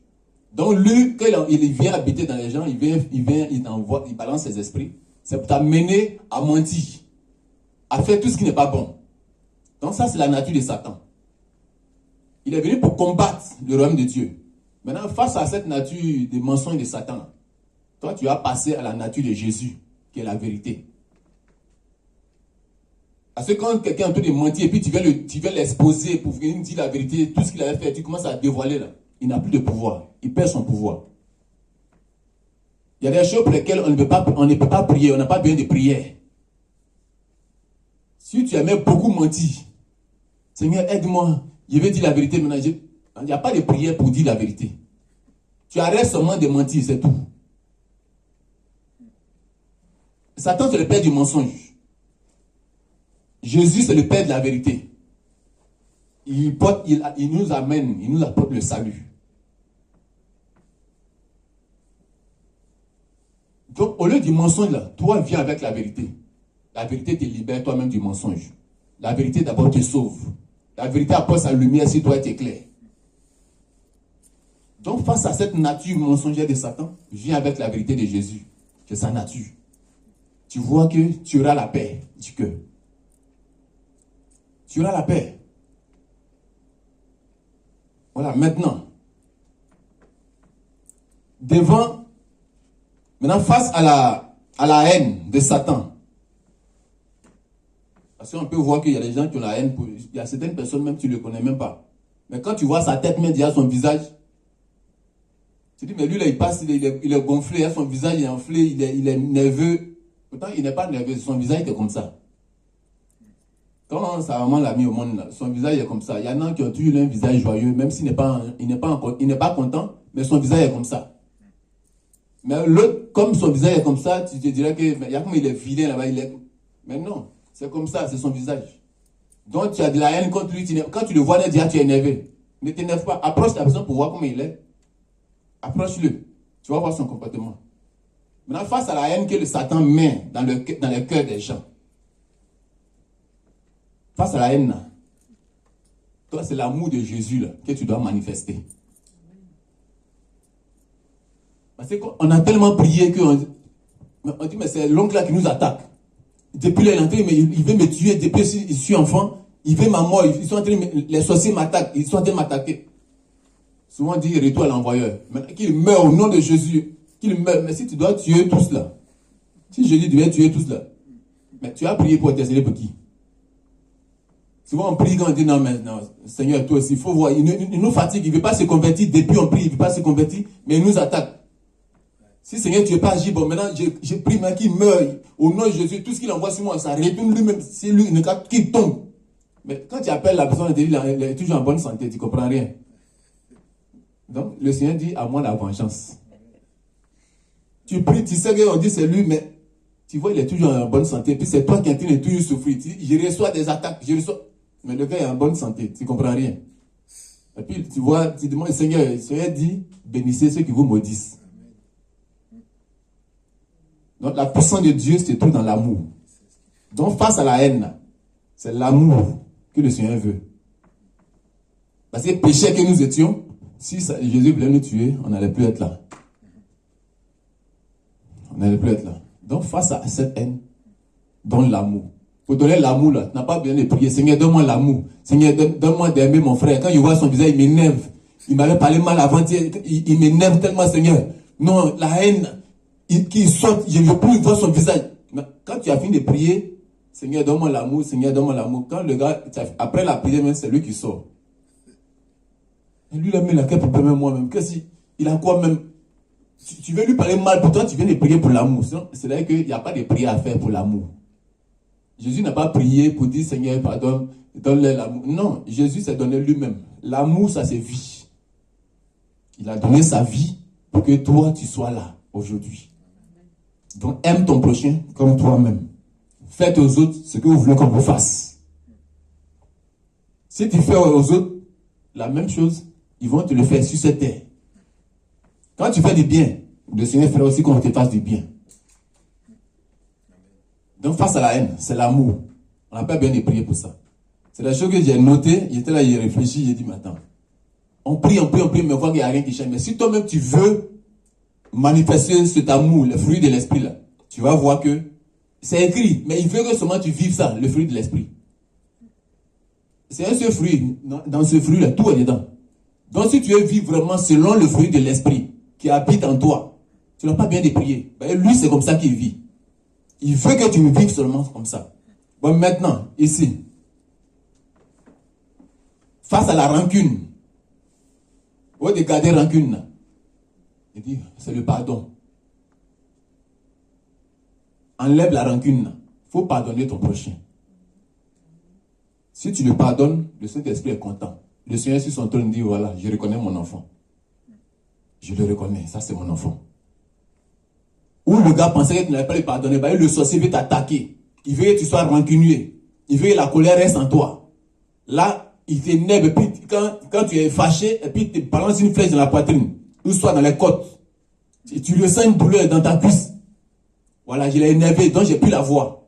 Donc lui, quand il vient habiter dans les gens, il balance ses esprits. C'est pour t'amener à mentir, à faire tout ce qui n'est pas bon. Donc ça, c'est la nature de Satan. Il est venu pour combattre le royaume de Dieu. Maintenant, face à cette nature de mensonge de Satan, toi, tu as passé à la nature de Jésus, qui est la vérité. Parce que quand quelqu'un est en train de mentir, et puis tu veux l'exposer pour venir dire la vérité, tout ce qu'il avait fait, tu commences à dévoiler là. Il n'a plus de pouvoir. Il perd son pouvoir. Il y a des choses pour lesquelles on ne peut pas prier, on n'a pas besoin de prière. Si tu aimais beaucoup mentir, Seigneur, aide-moi, je vais dire la vérité maintenant. Il n'y a pas de prière pour dire la vérité. Tu arrêtes seulement de mentir, c'est tout. Satan, c'est le père du mensonge. Jésus, c'est le père de la vérité. Il nous amène, il nous apporte le salut. Donc, au lieu du mensonge, là, toi, viens avec la vérité. La vérité te libère toi-même du mensonge. La vérité, d'abord, te sauve. La vérité apporte sa lumière si toi, tu es clair. Donc, face à cette nature mensongère de Satan, viens avec la vérité de Jésus. C'est sa nature. Tu vois que tu auras la paix du cœur. Tu auras la paix. Voilà, maintenant, maintenant face à la haine de Satan, parce qu'on peut voir qu'il y a des gens qui ont la haine, il y a certaines personnes même tu ne le connais même pas. Mais quand tu vois sa tête, même déjà son visage, tu dis, mais lui là il passe, il est gonflé, hein, son visage est enflé, il est nerveux. Pourtant il n'est pas nerveux, son visage est comme ça. Quand sa maman l'a mis au monde, là, son visage est comme ça. Il y en a qui ont toujours un visage joyeux, même s'il n'est pas content, mais son visage est comme ça. Mais l'autre, comme son visage est comme ça, tu te dirais que il y a comme il est vilain là-bas, mais non, c'est comme ça, c'est son visage. Donc tu as de la haine contre lui, quand tu le vois, tu es énervé. Ne t'énerve pas, approche la personne pour voir comment il est. Approche-le, tu vas voir son comportement. Maintenant, face à la haine que le Satan met dans le cœur des gens, face à la haine, toi, c'est l'amour de Jésus là, que tu dois manifester. Parce qu'on a tellement prié qu'on dit, mais c'est l'oncle là qui nous attaque. Depuis là, il est entré, mais il veut me tuer. Depuis que je suis enfant, il veut ma mort. Ils sont en train les sorciers m'attaquent. Ils sont en train de m'attaquer. Souvent, on dit, retour à l'envoyeur. Maintenant, qu'il meurt au nom de Jésus. Qu'il meurt. Mais si tu dois tuer tous là, si Jésus devait tuer tous là, mais tu as prié pour intercéder pour qui? Souvent on prie quand on dit non, mais non, Seigneur, toi aussi, il faut voir. Il nous fatigue, il ne veut pas se convertir. Depuis on prie, il ne veut pas se convertir, mais il nous attaque. Si Seigneur, tu ne veux pas agir, bon, maintenant, je prie, mais qu'il meure. Au nom de Jésus, tout ce qu'il envoie sur moi, ça retourne lui-même. C'est lui, qu'il tombe. Mais quand tu appelles la personne, elle est toujours en bonne santé, tu ne comprends rien. Donc, le Seigneur dit à moi la vengeance. Tu pries, tu sais qu'on dit c'est lui, mais tu vois, il est toujours en bonne santé. Puis c'est toi qui es en train de toujours souffrir. Je reçois des attaques, mais le gars est en bonne santé, tu ne comprends rien. Et puis tu vois, tu demandes, le Seigneur dit, bénissez ceux qui vous maudissent. Donc la puissance de Dieu se trouve dans l'amour. Donc face à la haine, c'est l'amour que le Seigneur veut. Parce que péché que nous étions, si Jésus voulait nous tuer, on n'allait plus être là. On n'allait plus être là. Donc face à cette haine, donne l'amour. Pour donner l'amour, là, tu n'as pas besoin de prier. Seigneur, donne-moi l'amour. Seigneur, donne-moi d'aimer mon frère. Quand je vois son visage, il m'énerve. Il m'avait parlé mal avant, il m'énerve tellement, Seigneur. Non, la haine, qui sort, je ne veux plus voir son visage. Mais quand tu as fini de prier, Seigneur, donne-moi l'amour, Seigneur, donne-moi l'amour. Quand le gars, après la prière, même, c'est lui qui sort. Et lui, il a mis la quel problème moi-même. Qu'est-ce qu'il a quoi même? Tu veux lui parler mal, pourtant tu viens de prier pour l'amour. C'est-à-dire qu'il n'y a pas de prière à faire pour l'amour. Jésus n'a pas prié pour dire Seigneur, pardonne, donne-leur l'amour. Non, Jésus s'est donné lui-même. L'amour, ça c'est vie. Il a donné sa vie pour que toi, tu sois là aujourd'hui. Donc, aime ton prochain comme toi-même. Faites aux autres ce que vous voulez qu'on vous fasse. Si tu fais aux autres la même chose, ils vont te le faire sur cette terre. Quand tu fais du bien, le Seigneur fera aussi qu'on te fasse du bien. Donc face à la haine, c'est l'amour. On n'a pas bien de prier pour ça. C'est la chose que j'ai notée, j'étais là, j'ai réfléchi, j'ai dit, mais attends. On prie, mais on voit qu'il n'y a rien qui change. Mais si toi-même tu veux manifester cet amour, le fruit de l'esprit là, tu vas voir que c'est écrit, mais il veut que seulement tu vives ça, le fruit de l'esprit. C'est un seul fruit. Dans ce fruit là, tout est dedans. Donc si tu veux vivre vraiment selon le fruit de l'esprit qui habite en toi, tu n'as pas bien de prier. Ben, lui, c'est comme ça qu'il vit. Il veut que tu vives seulement comme ça. Bon, maintenant, ici, face à la rancune, au lieu de garder rancune, il dit, c'est le pardon. Enlève la rancune. Il faut pardonner ton prochain. Si tu le pardonnes, le Saint-Esprit est content. Le Seigneur sur son trône dit, voilà, je reconnais mon enfant. Je le reconnais, ça c'est mon enfant. Ou le gars pensait que tu n'avais pas le pardonner, bah, le sorcier veut t'attaquer. Il veut que tu sois rancunier. Il veut que la colère reste en toi. Là, il t'énerve, et puis quand tu es fâché, et puis il te balance une flèche dans la poitrine, ou soit dans les côtes. Et tu ressens une douleur dans ta cuisse. Voilà, je l'ai énervé, donc j'ai pu la voir.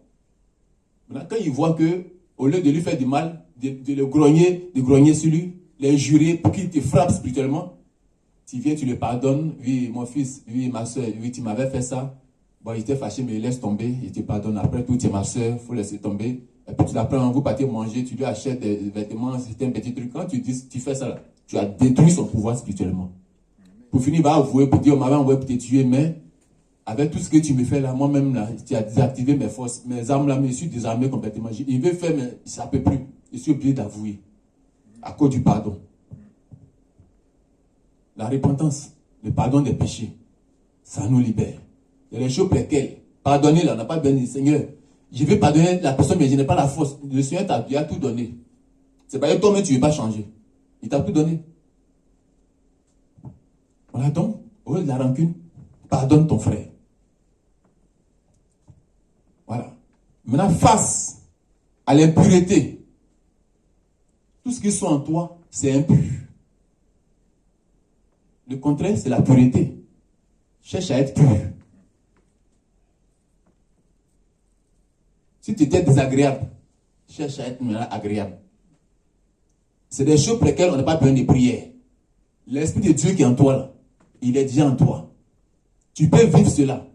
Maintenant, quand il voit que, au lieu de lui faire du mal, de le grogner sur lui, l'injurer pour qu'il te frappe spirituellement, tu viens, tu le pardonnes. Oui, mon fils, oui, ma soeur, oui, tu m'avais fait ça. Bon, il était fâché, mais il laisse tomber, il te pardonne. Après tout, tu es ma soeur, il faut laisser tomber. Et puis tu l'apprends, vous partez manger, tu lui achètes des vêtements, c'est un petit truc. Quand tu fais ça, là, tu as détruit son pouvoir spirituellement. Pour finir, il va avouer, pour dire, on m'avait envoyé pour te tuer, mais avec tout ce que tu me fais là, moi-même, là, tu as désactivé mes forces, mes armes là, mais je suis désarmé complètement. Il veut faire, mais ça ne peut plus. Je suis obligé d'avouer. À cause du pardon. La repentance, le pardon des péchés, ça nous libère. Il y a des choses pour lesquelles, pardonner là, on n'a pas bien dit, Seigneur, je vais pardonner la personne, mais je n'ai pas la force. Le Seigneur t'a tout donné. C'est pas que toi-même, tu ne veux pas changer. Il t'a tout donné. Voilà donc, au lieu de la rancune, pardonne ton frère. Voilà. Maintenant, face à l'impureté, tout ce qui soit en toi, c'est impur. Le contraire, c'est la pureté. Cherche à être pur. Si tu étais désagréable, cherche à être maintenant agréable. C'est des choses pour lesquelles on n'a pas besoin de prière. L'Esprit de Dieu qui est en toi, là, il est déjà en toi. Tu peux vivre cela.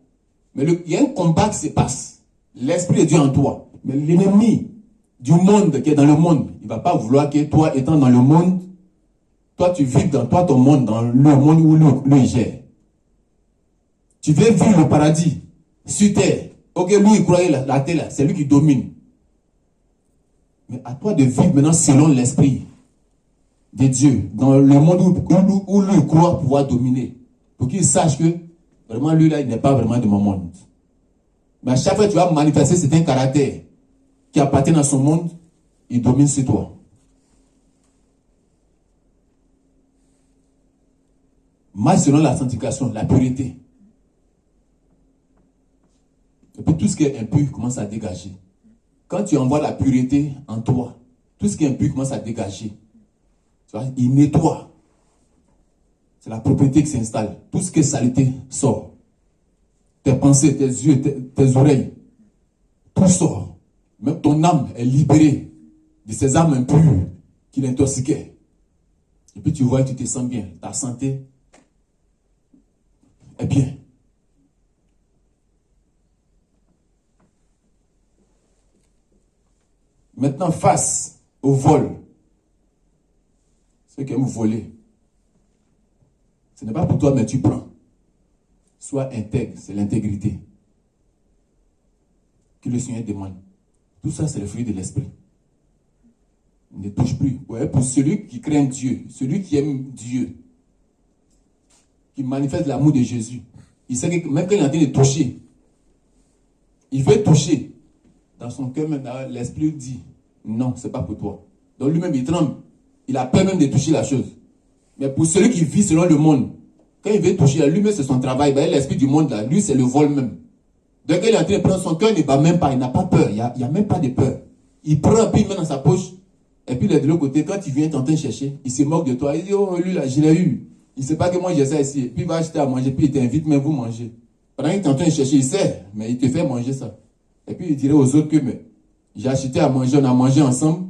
Mais il y a un combat qui se passe. L'Esprit de Dieu en toi. Mais l'ennemi du monde qui est dans le monde, il ne va pas vouloir que toi, étant dans le monde, toi, tu vives dans toi, ton monde, dans le monde où lui il gère. Tu veux vivre le paradis sur terre. Ok, lui, il croyait la terre, là, c'est lui qui domine. Mais à toi de vivre maintenant selon l'esprit de Dieu, dans le monde où lui il croit pouvoir dominer. Pour qu'il sache que, vraiment, lui, là, il n'est pas vraiment de mon monde. Mais à chaque fois que tu vas manifester certains caractères qui appartiennent à son monde, il domine sur toi. Marche selon la sanctification, la pureté. Et puis tout ce qui est impur commence à dégager. Quand tu envoies la pureté en toi, tout ce qui est impur commence à dégager. Tu vois, il nettoie. C'est la propriété qui s'installe. Tout ce qui est saleté sort. Tes pensées, tes yeux, tes oreilles, tout sort. Même ton âme est libérée de ces âmes impures qui l'intoxiquaient. Et puis tu vois, tu te sens bien. Ta santé est bien. Maintenant, face au vol, ceux qui aiment voler, ce n'est pas pour toi, mais tu prends. Sois intègre, c'est l'intégrité que le Seigneur demande. Tout ça, c'est le fruit de l'esprit. Ne touche plus. Ouais, pour celui qui craint Dieu, celui qui aime Dieu, qui manifeste l'amour de Jésus, il sait que même quand il est en train de toucher, il veut toucher. Dans son cœur, même l'esprit dit, non, ce n'est pas pour toi. Donc lui-même, il tremble. Il a peur même de toucher la chose. Mais pour celui qui vit selon le monde, quand il veut toucher, lui-même, c'est son travail. Ben, l'esprit du monde, là, lui, c'est le vol même. Donc, quand il est en train de prendre son cœur, il ne bat même pas. Il n'a pas peur. Il n'y a même pas de peur. Il prend, puis il met dans sa poche. Et puis, de l'autre côté, quand il vient t'entendre chercher, il se moque de toi. Il dit, oh, lui, là, je l'ai eu. Il ne sait pas que moi, j'ai ça ici. Puis, il va acheter à manger. Puis, il t'invite même vous manger. Pendant qu'il t'entend chercher, il sait. Mais il te fait manger ça. Et puis, il dirait aux autres que, mais, j'ai acheté à manger, on a mangé ensemble.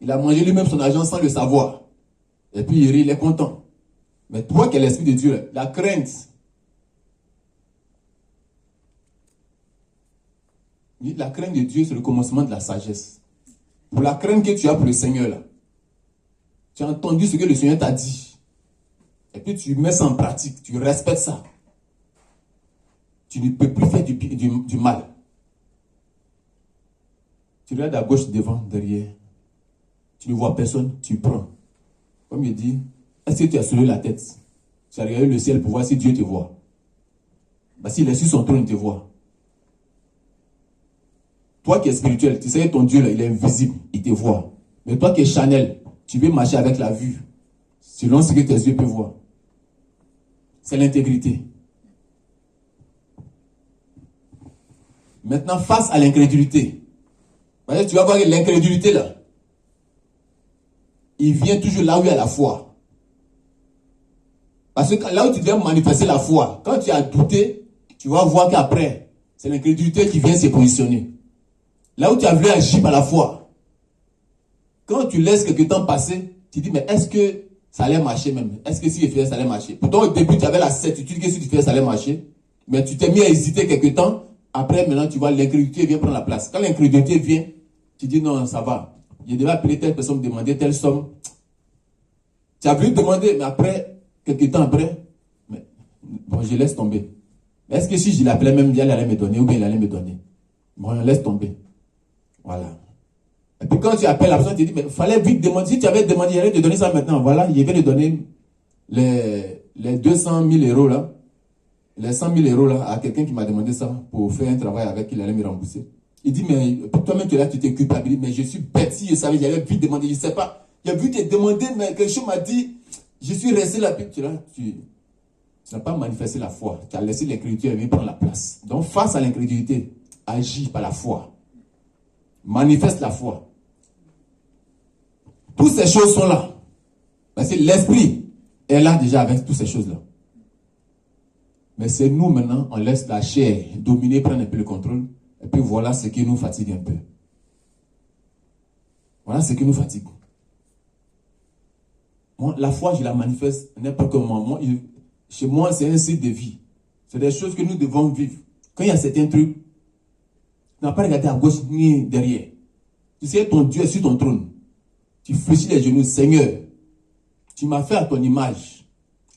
Il a mangé lui-même son argent sans le savoir. Et puis, il rit, il est content. Mais toi qui es l'Esprit de Dieu, la crainte. La crainte de Dieu, c'est le commencement de la sagesse. Pour la crainte que tu as pour le Seigneur, là, tu as entendu ce que le Seigneur t'a dit. Et puis tu mets ça en pratique, tu respectes ça. Tu ne peux plus faire du mal. Tu regardes à gauche, devant, derrière. Tu ne vois personne, tu prends. Comme il dit, est-ce que tu as soulevé la tête? Tu as regardé le ciel pour voir si Dieu te voit. Bah, s'il est sur son trône, il te voit. Toi qui es spirituel, tu sais que ton Dieu, là, il est invisible, il te voit. Mais toi qui es charnel, tu veux marcher avec la vue, selon ce que tes yeux peuvent voir. C'est l'intégrité. Maintenant, face à l'incrédulité. Tu vas voir que l'incrédulité, là, il vient toujours là où il y a la foi. Parce que là où tu dois manifester la foi, quand tu as douté, tu vas voir qu'après, c'est l'incrédulité qui vient se positionner. Là où tu as voulu agir par la foi, quand tu laisses quelque temps passer, tu dis, mais est-ce que ça allait marcher même? Est-ce que si je faisais, ça allait marcher? Pourtant, au début, tu avais la certitude que si tu faisais, ça allait marcher. Mais tu t'es mis à hésiter quelque temps. Après, maintenant, tu vois, l'incrédulité vient prendre la place. Quand l'incrédulité vient, tu dis, non, ça va. Je devais appeler telle personne, demander telle somme. Tu as voulu demander, mais après, quelque temps après, mais, bon, je laisse tomber. Mais est-ce que si je l'appelais même, il allait me donner ou bien il allait me donner? Bon, laisse tomber. Voilà. Et puis quand tu appelles la personne, tu dis, mais il fallait vite demander. Si tu avais demandé, il allait te donner ça maintenant. Voilà, il vient de donner les 200 000 euros là. Les 100 000 euros là à quelqu'un qui m'a demandé ça pour faire un travail avec, il allait me rembourser. Il dit, mais toi-même, tu es là, tu t'es culpabilisé. Mais je suis bête, si je savais, j'allais vite demander. Je ne sais pas. Il a vu te demander, mais quelque chose m'a dit, je suis resté là. Puis tu n'as pas manifesté la foi. Tu as laissé l'incrédulité venir prendre la place. Donc, face à l'incrédulité, agis par la foi. Manifeste la foi. Toutes ces choses sont là. Parce que l'esprit est là déjà avec toutes ces choses-là. Mais c'est nous maintenant, on laisse la chair dominer, prendre un peu le contrôle. Et puis voilà ce qui nous fatigue un peu. Voilà ce qui nous fatigue. Moi, la foi, je la manifeste n'importe comment. Chez moi, c'est un style de vie. C'est des choses que nous devons vivre. Quand il y a certains trucs, tu n'as pas regardé à gauche ni derrière. Tu sais, ton Dieu est sur ton trône. Tu fléchis les genoux. Seigneur, tu m'as fait à ton image.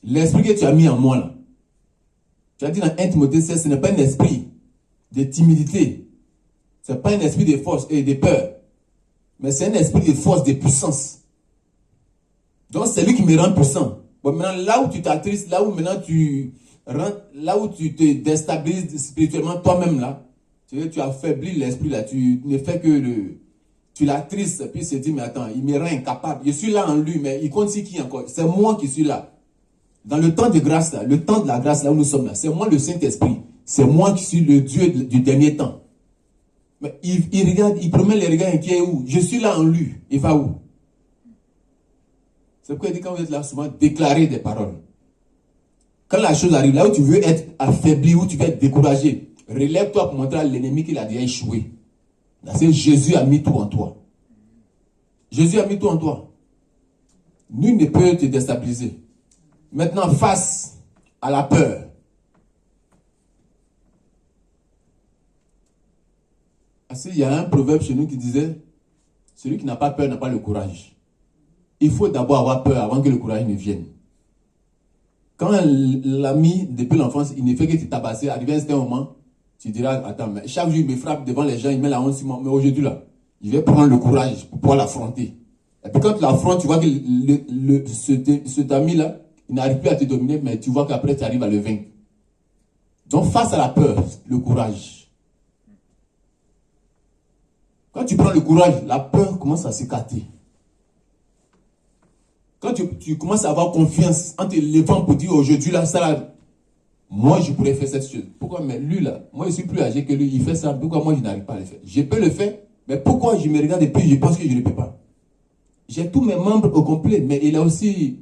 L'esprit que tu as mis en moi là. Tu as dit dans 1 Timothée 16, ce n'est pas un esprit de timidité. Ce n'est pas un esprit de force et de peur. Mais c'est un esprit de force, de puissance. Donc c'est lui qui me rend puissant. Bon, maintenant, là où tu t'attristes, là où maintenant tu rentres, là où tu te déstabilises spirituellement toi-même là, tu affaiblis l'esprit là, tu ne fais que tu l'attristes, puis il se dit, mais attends, il me rend incapable. Je suis là en lui, mais il compte sur qui encore? C'est moi qui suis là. Dans le temps de grâce, là, le temps de la grâce, là où nous sommes là, c'est moi le Saint-Esprit. C'est moi qui suis le Dieu du dernier temps. Mais il regarde, il promet les regards inquiets où? Je suis là en lui. Il va où? C'est pourquoi il dit quand vous êtes là, souvent, déclarez des paroles. Quand la chose arrive, là où tu veux être affaibli, où tu veux être découragé, relève-toi pour montrer à l'ennemi qu'il a déjà échoué. C'est Jésus a mis tout en toi. Jésus a mis tout en toi. Nul ne peut te déstabiliser. Maintenant, face à la peur. Parce qu'il y a un proverbe chez nous qui disait, celui qui n'a pas peur n'a pas le courage. Il faut d'abord avoir peur avant que le courage ne vienne. Quand l'ami, depuis l'enfance, il ne fait que te tabasser, arrivé à un certain moment, tu diras, attends, mais chaque jour il me frappe devant les gens, il met la honte sur moi, mais aujourd'hui là, je vais prendre le courage pour pouvoir l'affronter. Et puis quand tu l'affrontes, tu vois que cet ami-là, il n'arrive plus à te dominer, mais tu vois qu'après tu arrives à le vaincre. Donc face à la peur, le courage. Quand tu prends le courage, la peur commence à s'écarter. Quand tu commences à avoir confiance en te levant pour dire aujourd'hui là, ça là, moi je pourrais faire cette chose. Pourquoi? Mais lui là, moi je suis plus âgé que lui, il fait ça. Pourquoi moi je n'arrive pas à le faire? Je peux le faire, mais pourquoi je me regarde et puis je pense que je ne peux pas? J'ai tous mes membres au complet, mais il a aussi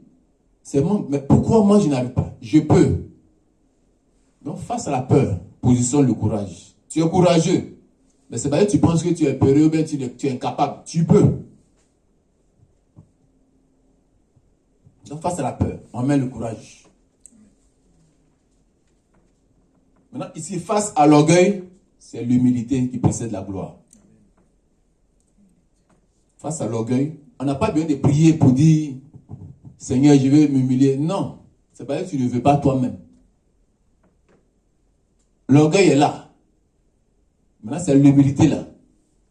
ses membres. Mais pourquoi moi je n'arrive pas? Je peux. Donc face à la peur, positionne le courage. Tu es courageux. Mais c'est pas que tu penses que tu es peureux ou bien tu es incapable. Tu peux. Donc face à la peur, on met le courage. Maintenant, ici, face à l'orgueil, c'est l'humilité qui précède la gloire. Face à l'orgueil, on n'a pas besoin de prier pour dire Seigneur, je vais m'humilier. Non, c'est pas que tu ne veux pas toi-même. L'orgueil est là. Maintenant, c'est l'humilité là.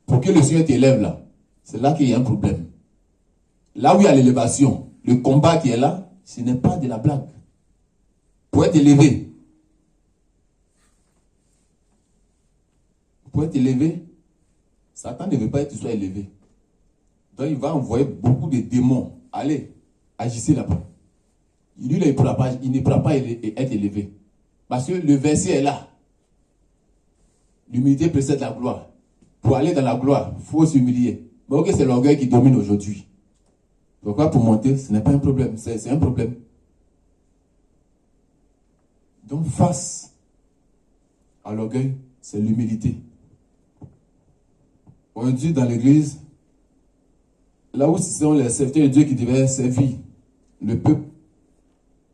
Pour que le Seigneur t'élève là, c'est là qu'il y a un problème. Là où il y a l'élévation, le combat qui est là, ce n'est pas de la blague. Pour être élevé, Satan ne veut pas que tu sois élevé. Donc il va envoyer beaucoup de démons. Allez, agissez là-bas. Lui, là, il ne pourra pas être élevé. Parce que le verset est là. L'humilité précède la gloire. Pour aller dans la gloire, il faut s'humilier. Mais ok, c'est l'orgueil qui domine aujourd'hui. Pourquoi? Pour monter, ce n'est pas un problème. C'est un problème. Donc, face à l'orgueil, c'est l'humilité. Aujourd'hui, dans l'église, là où ce sont les serviteurs de Dieu qui devaient servir le peuple,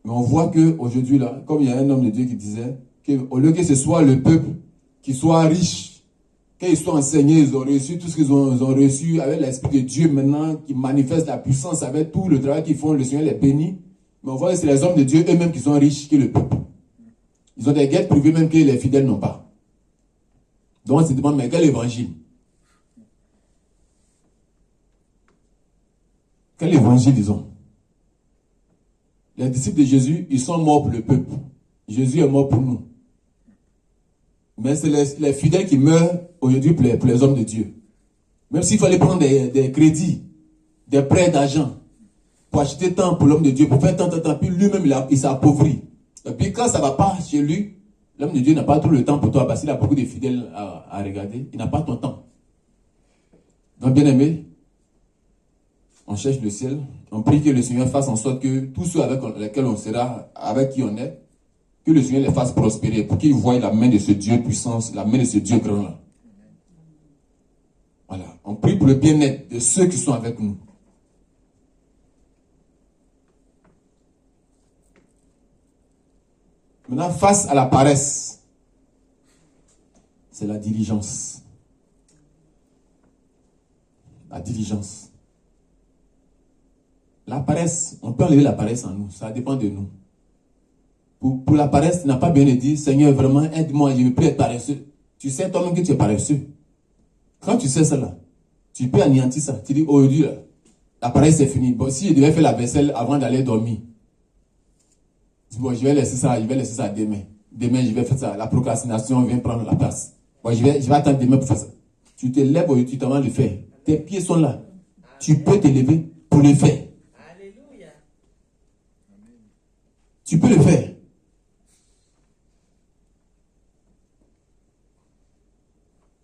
mais on voit qu'aujourd'hui, là, comme il y a un homme de Dieu qui disait, qu'au lieu que ce soit le peuple qui soit riche, qu'ils soient enseignés, ils ont reçu tout ce qu'ils ont reçu avec l'Esprit de Dieu maintenant, qui manifeste la puissance avec tout le travail qu'ils font, le Seigneur les bénit. Mais on voit que c'est les hommes de Dieu eux-mêmes qui sont riches que le peuple. Ils ont des guettes privées même que les fidèles n'ont pas. Donc on se demande, mais quel évangile? Quel évangile ils ont? Les disciples de Jésus, ils sont morts pour le peuple. Jésus est mort pour nous. Mais c'est les fidèles qui meurent aujourd'hui pour les hommes de Dieu. Même s'il fallait prendre des crédits, des prêts d'argent pour acheter tant pour l'homme de Dieu, pour faire tant, puis lui-même il s'est appauvri. Et puis quand ça ne va pas chez lui, l'homme de Dieu n'a pas tout le temps pour toi parce qu'il a beaucoup de fidèles à regarder. Il n'a pas ton temps. Donc bien aimé, on cherche le ciel, on prie que le Seigneur fasse en sorte que tous ceux avec lesquels on sera, avec qui on est, que le Seigneur les fasse prospérer pour qu'ils voient la main de ce Dieu puissance, la main de ce Dieu grand là. Voilà. On prie pour le bien-être de ceux qui sont avec nous. Maintenant, face à la paresse, c'est la diligence. La diligence. La paresse, on peut enlever la paresse en nous, ça dépend de nous. Pour la paresse, tu n'as pas besoin de dire, Seigneur, vraiment, aide-moi, je ne veux plus être paresseux. Tu sais toi-même que tu es paresseux. Quand tu sais ça là, tu peux anéantir ça. Tu dis, aujourd'hui, la paresse c'est fini. Bon, si je devais faire la vaisselle avant d'aller dormir, bon, je vais laisser ça demain. Demain, je vais faire ça. La procrastination vient prendre la place. Bon, je vais attendre demain pour faire ça. Tu te lèves aujourd'hui, tu t'en vas le faire. Tes pieds sont là. Tu peux te lever pour le faire. Tu peux le faire.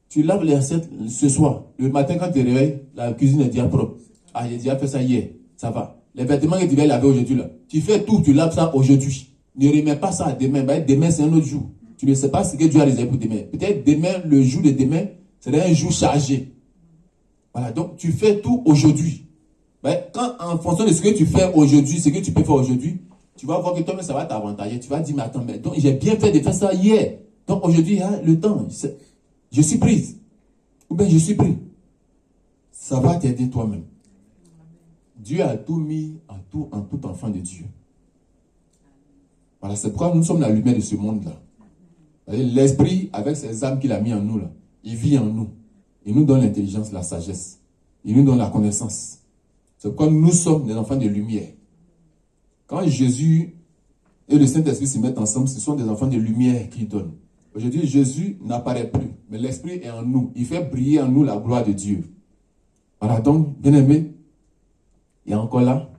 Tu laves les assiettes ce soir. Le matin, quand tu te réveilles, la cuisine est déjà propre. Ah, j'ai déjà fait ça hier. Ça va. Les vêtements que tu vas laver aujourd'hui, là. Tu fais tout, tu laves ça aujourd'hui. Ne remets pas ça à demain. Bah, demain, c'est un autre jour. Tu ne sais pas ce que Dieu a réservé pour demain. Peut-être demain, le jour de demain, c'est un jour chargé. Voilà. Donc, tu fais tout aujourd'hui. Bah, quand, en fonction de ce que tu fais aujourd'hui, ce que tu peux faire aujourd'hui, tu vas voir que toi-même, ça va t'avantager. Tu vas dire, mais attends, mais donc, j'ai bien fait de faire ça hier. Donc, aujourd'hui, hein, le temps, je suis prise. Ou bien, je suis pris. Ça va t'aider toi-même. Dieu a tout mis en tout enfant de Dieu. Voilà, c'est pourquoi nous sommes la lumière de ce monde-là. L'esprit, avec ses âmes qu'il a mis en nous, là, il vit en nous. Il nous donne l'intelligence, la sagesse. Il nous donne la connaissance. C'est pourquoi nous sommes des enfants de lumière. Quand Jésus et le Saint-Esprit se mettent ensemble, ce sont des enfants de lumière qu'il donne. Aujourd'hui, Jésus n'apparaît plus, mais l'Esprit est en nous. Il fait briller en nous la gloire de Dieu. Voilà, donc, bien-aimés, il y a encore là,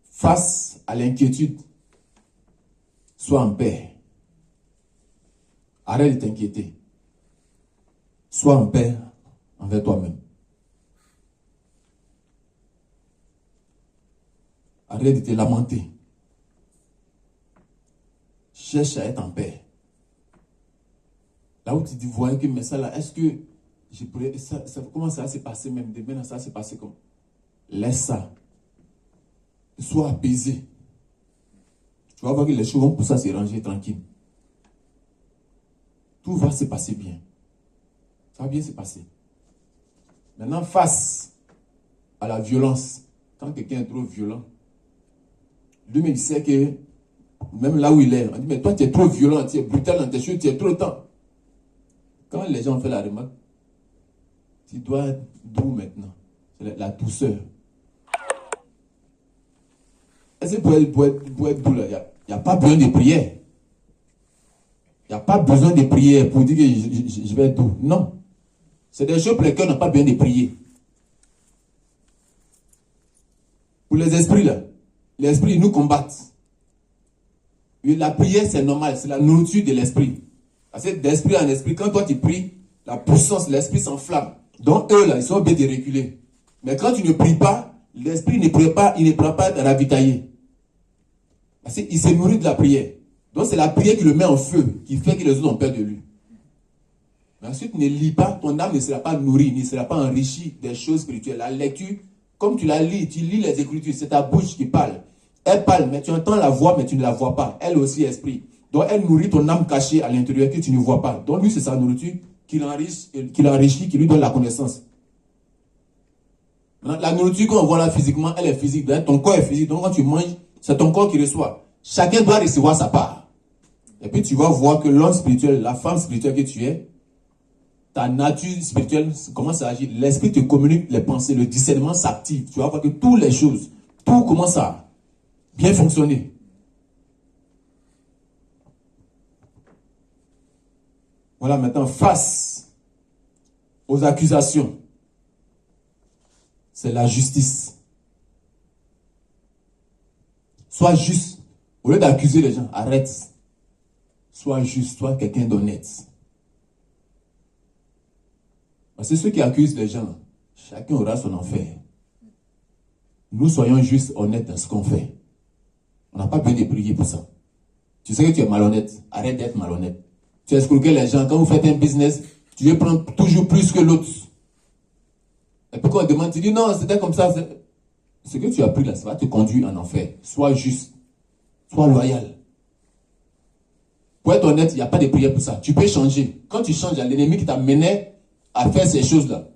face à l'inquiétude, sois en paix. Arrête de t'inquiéter. Sois en paix envers toi-même. Arrête de te lamenter. Cherche à être en paix. Là où tu dis, voyez que, mais ça là, est-ce que je pourrais, comment ça va se passer même demain, ça va se passer comme? Laisse ça. Sois apaisé. Tu vas voir que les choses vont pour ça se ranger tranquille. Tout va se passer bien. Ça va bien se passer. Maintenant, face à la violence, quand quelqu'un est trop violent, lui-même il sait que, même là où il est, on dit, mais toi tu es trop violent, tu es brutal dans tes choses, tu es trop temps. Quand les gens font la remarque, tu dois être doux maintenant. C'est la douceur. Est-ce que pour être doux, il n'y a pas besoin de prière. Il n'y a pas besoin de prière pour dire que je vais être doux. Non. C'est des choses pour lesquelles on n'a pas besoin de prier. Pour les esprits, là, les esprits, ils nous combattent. Et la prière, c'est normal, c'est la nourriture de l'esprit. Parce que d'esprit en esprit, quand toi tu pries, la puissance, l'esprit s'enflamme. Donc eux, là, ils sont obligés de reculer. Mais quand tu ne pries pas, l'esprit ne prend pas à ravitailler. Parce qu'il se nourrit de la prière. Donc c'est la prière qui le met en feu, qui fait que les autres ont peur de lui. Mais ensuite, ne lis pas, ton âme ne sera pas nourrie, ne sera pas enrichie des choses spirituelles. La lecture, comme tu la lis, tu lis les Écritures, c'est ta bouche qui parle. Elle parle, mais tu entends la voix, mais tu ne la vois pas. Elle aussi est esprit. Donc elle nourrit ton âme cachée à l'intérieur que tu ne vois pas. Donc lui, c'est sa nourriture qui l'enrichit, qui lui donne la connaissance. La nourriture qu'on voit là physiquement, elle est physique. Ton corps est physique. Donc quand tu manges, c'est ton corps qui reçoit. Chacun doit recevoir sa part. Et puis tu vas voir que l'homme spirituel, la femme spirituelle que tu es, ta nature spirituelle commence à agir. L'esprit te communique les pensées, le discernement s'active. Tu vas voir que toutes les choses, tout commence à bien fonctionner. Voilà, maintenant, face aux accusations, c'est la justice. Sois juste. Au lieu d'accuser les gens, arrête. Sois juste, sois quelqu'un d'honnête. Parce que ceux qui accusent les gens, chacun aura son enfer. Nous soyons juste honnêtes dans ce qu'on fait. On n'a pas besoin de prier pour ça. Tu sais que tu es malhonnête, arrête d'être malhonnête. Tu escroques les gens. Quand vous faites un business, tu veux prendre toujours plus que l'autre. Et puis quand on demande, tu dis non, c'était comme ça. Ce que tu as pris là, ça va te conduire en enfer. Sois juste. Sois loyal. Pour être honnête, il n'y a pas de prière pour ça. Tu peux changer. Quand tu changes, il y a l'ennemi qui t'a mené à faire ces choses-là.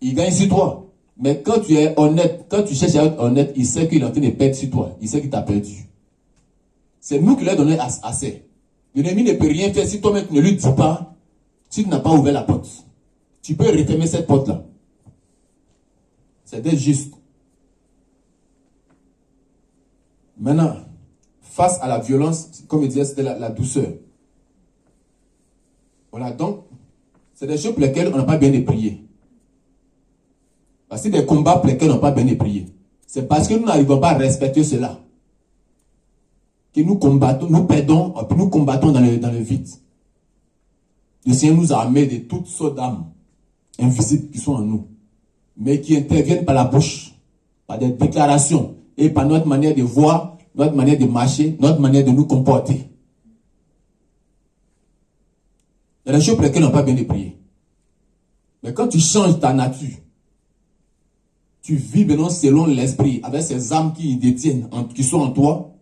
Il gagne sur toi. Mais quand tu es honnête, quand tu cherches à être honnête, il sait qu'il est en train de perdre sur toi. Il sait qu'il t'a perdu. C'est nous qui lui avons donné assez. L'ennemi ne peut rien faire si toi-même tu ne lui dis pas, si tu n'as pas ouvert la porte. Tu peux refermer cette porte-là. C'est d'être juste. Maintenant, face à la violence, comme je disais, c'était la douceur. Voilà, donc, c'est des choses pour lesquelles on n'a pas bien de prier. Parce que des combats pour lesquels on n'a pas bien de prier. C'est parce que nous n'arrivons pas à respecter cela. que nous perdons dans le vide. Le Seigneur nous a armés de toutes sortes d'âmes invisibles qui sont en nous, mais qui interviennent par la bouche, par des déclarations et par notre manière de voir, notre manière de marcher, notre manière de nous comporter. Il y a des choses pour lesquelles on n'a pas bien de prier. Mais quand tu changes ta nature, tu vis maintenant selon l'esprit, avec ces âmes qui y détiennent, qui sont en toi,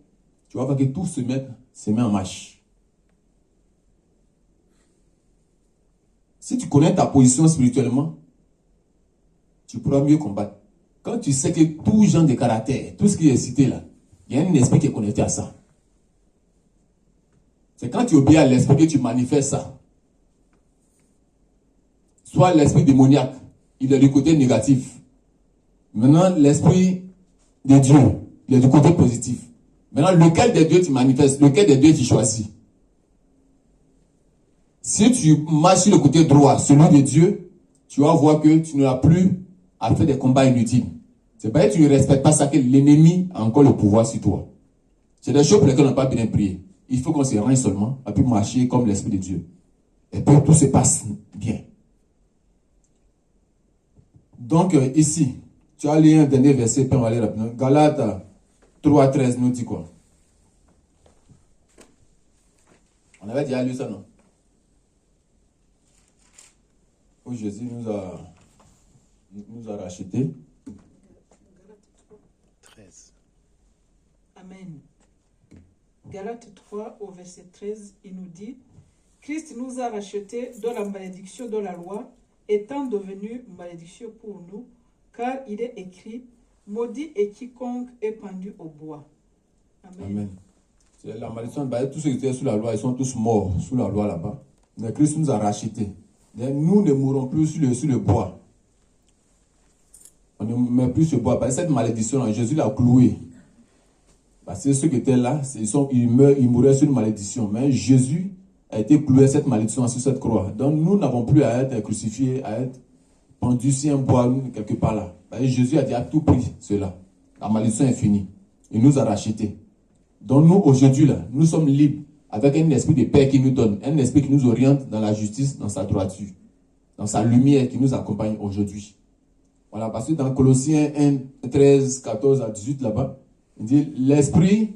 tu vas voir que tout se met en marche. Si tu connais ta position spirituellement, tu pourras mieux combattre. Quand tu sais que tout genre de caractère, tout ce qui est cité là, il y a un esprit qui est connecté à ça. C'est quand tu obéis à l'esprit que tu manifestes ça. Soit l'esprit démoniaque, il est du côté négatif. Maintenant, l'esprit de Dieu, il est du côté positif. Maintenant, lequel des deux tu manifestes, lequel des deux tu choisis? Si tu marches sur le côté droit, celui de Dieu, tu vas voir que tu n'auras plus à faire des combats inutiles. C'est pas que tu ne respectes pas ça, que l'ennemi a encore le pouvoir sur toi. C'est des choses pour lesquelles on n'a pas bien prié. Il faut qu'on se rende seulement, et puis marcher comme l'esprit de Dieu. Et puis tout se passe bien. Donc ici, tu as lu un dernier verset, puis on va aller rapidement. Galates 3:13 nous dit quoi? On avait déjà lu ça, non? Où Jésus nous a rachetés. 13. Amen. Galates 3 au verset 13, il nous dit: Christ nous a rachetés de la malédiction de la loi, étant devenu malédiction pour nous, car il est écrit: maudit est quiconque est pendu au bois. Amen. Amen. C'est la malédiction. Tous ceux qui étaient sous la loi, ils sont tous morts sous la loi là-bas. Mais Christ nous a rachetés. Nous ne mourrons plus sur le bois. On ne met plus sur le bois. Parce que cette malédiction, Jésus l'a cloué. Parce que ceux qui étaient là, ils mouraient sur une malédiction. Mais Jésus a été cloué cette malédiction sur cette croix. Donc nous n'avons plus à être crucifiés, à être pendus sur un bois quelque part là. Parce que Jésus a dit à tout prix cela. La malédiction est finie. Il nous a rachetés. Donc nous aujourd'hui là, nous sommes libres avec un esprit de paix qui nous donne, un esprit qui nous oriente dans la justice, dans sa droiture, dans sa lumière qui nous accompagne aujourd'hui. Voilà, parce que dans Colossiens 1, 13, 14 à 18 là-bas, il dit l'esprit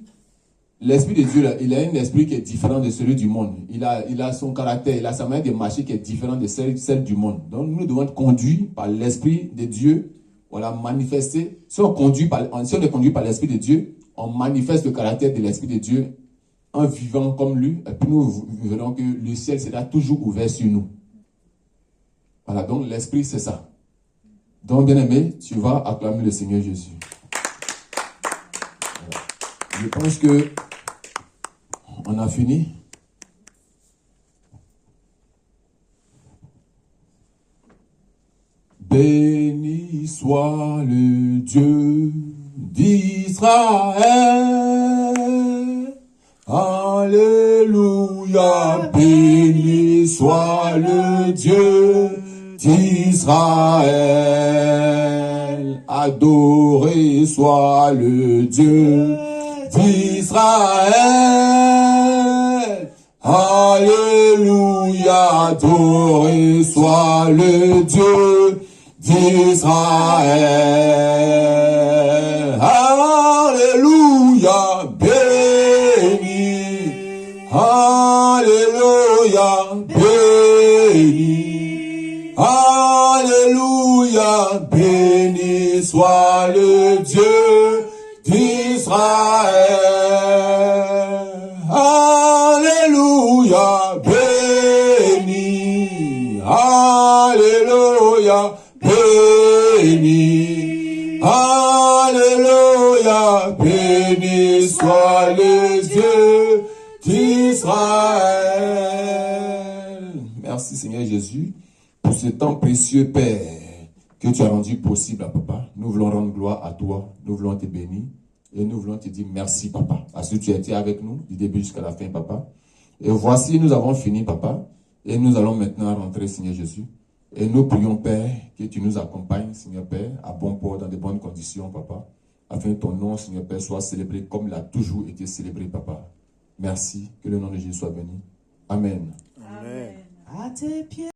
de Dieu là, il a un esprit qui est différent de celui du monde. Il a son caractère, il a sa manière de marcher qui est différente de celle du monde. Donc nous devons être conduits par l'esprit de Dieu, voilà, manifester. Si on est conduit par l'esprit de Dieu, on manifeste le caractère de l'esprit de Dieu en vivant comme lui, et puis nous verrons que le ciel sera toujours ouvert sur nous. Voilà, donc l'esprit c'est ça. Donc bien aimé, tu vas acclamer le Seigneur Jésus. Voilà. Je pense que on a fini. Béni soit le Dieu d'Israël. Alléluia, béni soit le Dieu d'Israël. Adoré soit le Dieu d'Israël. Alléluia, adoré soit le Dieu d'Israël. Alléluia, béni. Alléluia, béni. Alléluia, béni soit le Dieu d'Israël. Alléluia, béni. Alléluia, béni. Alléluia, béni soit le Dieu d'Israël. Merci Seigneur Jésus pour ce temps précieux, Père, que tu as rendu possible à Papa. Nous voulons rendre gloire à toi, nous voulons te bénir et nous voulons te dire merci Papa, parce que tu as été avec nous du début jusqu'à la fin Papa. Et voici, nous avons fini Papa, et nous allons maintenant rentrer Seigneur Jésus. Et nous prions Père, que tu nous accompagnes Seigneur Père, à bon port, dans de bonnes conditions Papa, afin que ton nom, Seigneur Père, soit célébré comme il a toujours été célébré, Papa. Merci, que le nom de Jésus soit béni. Amen. Amen. À tes pieds.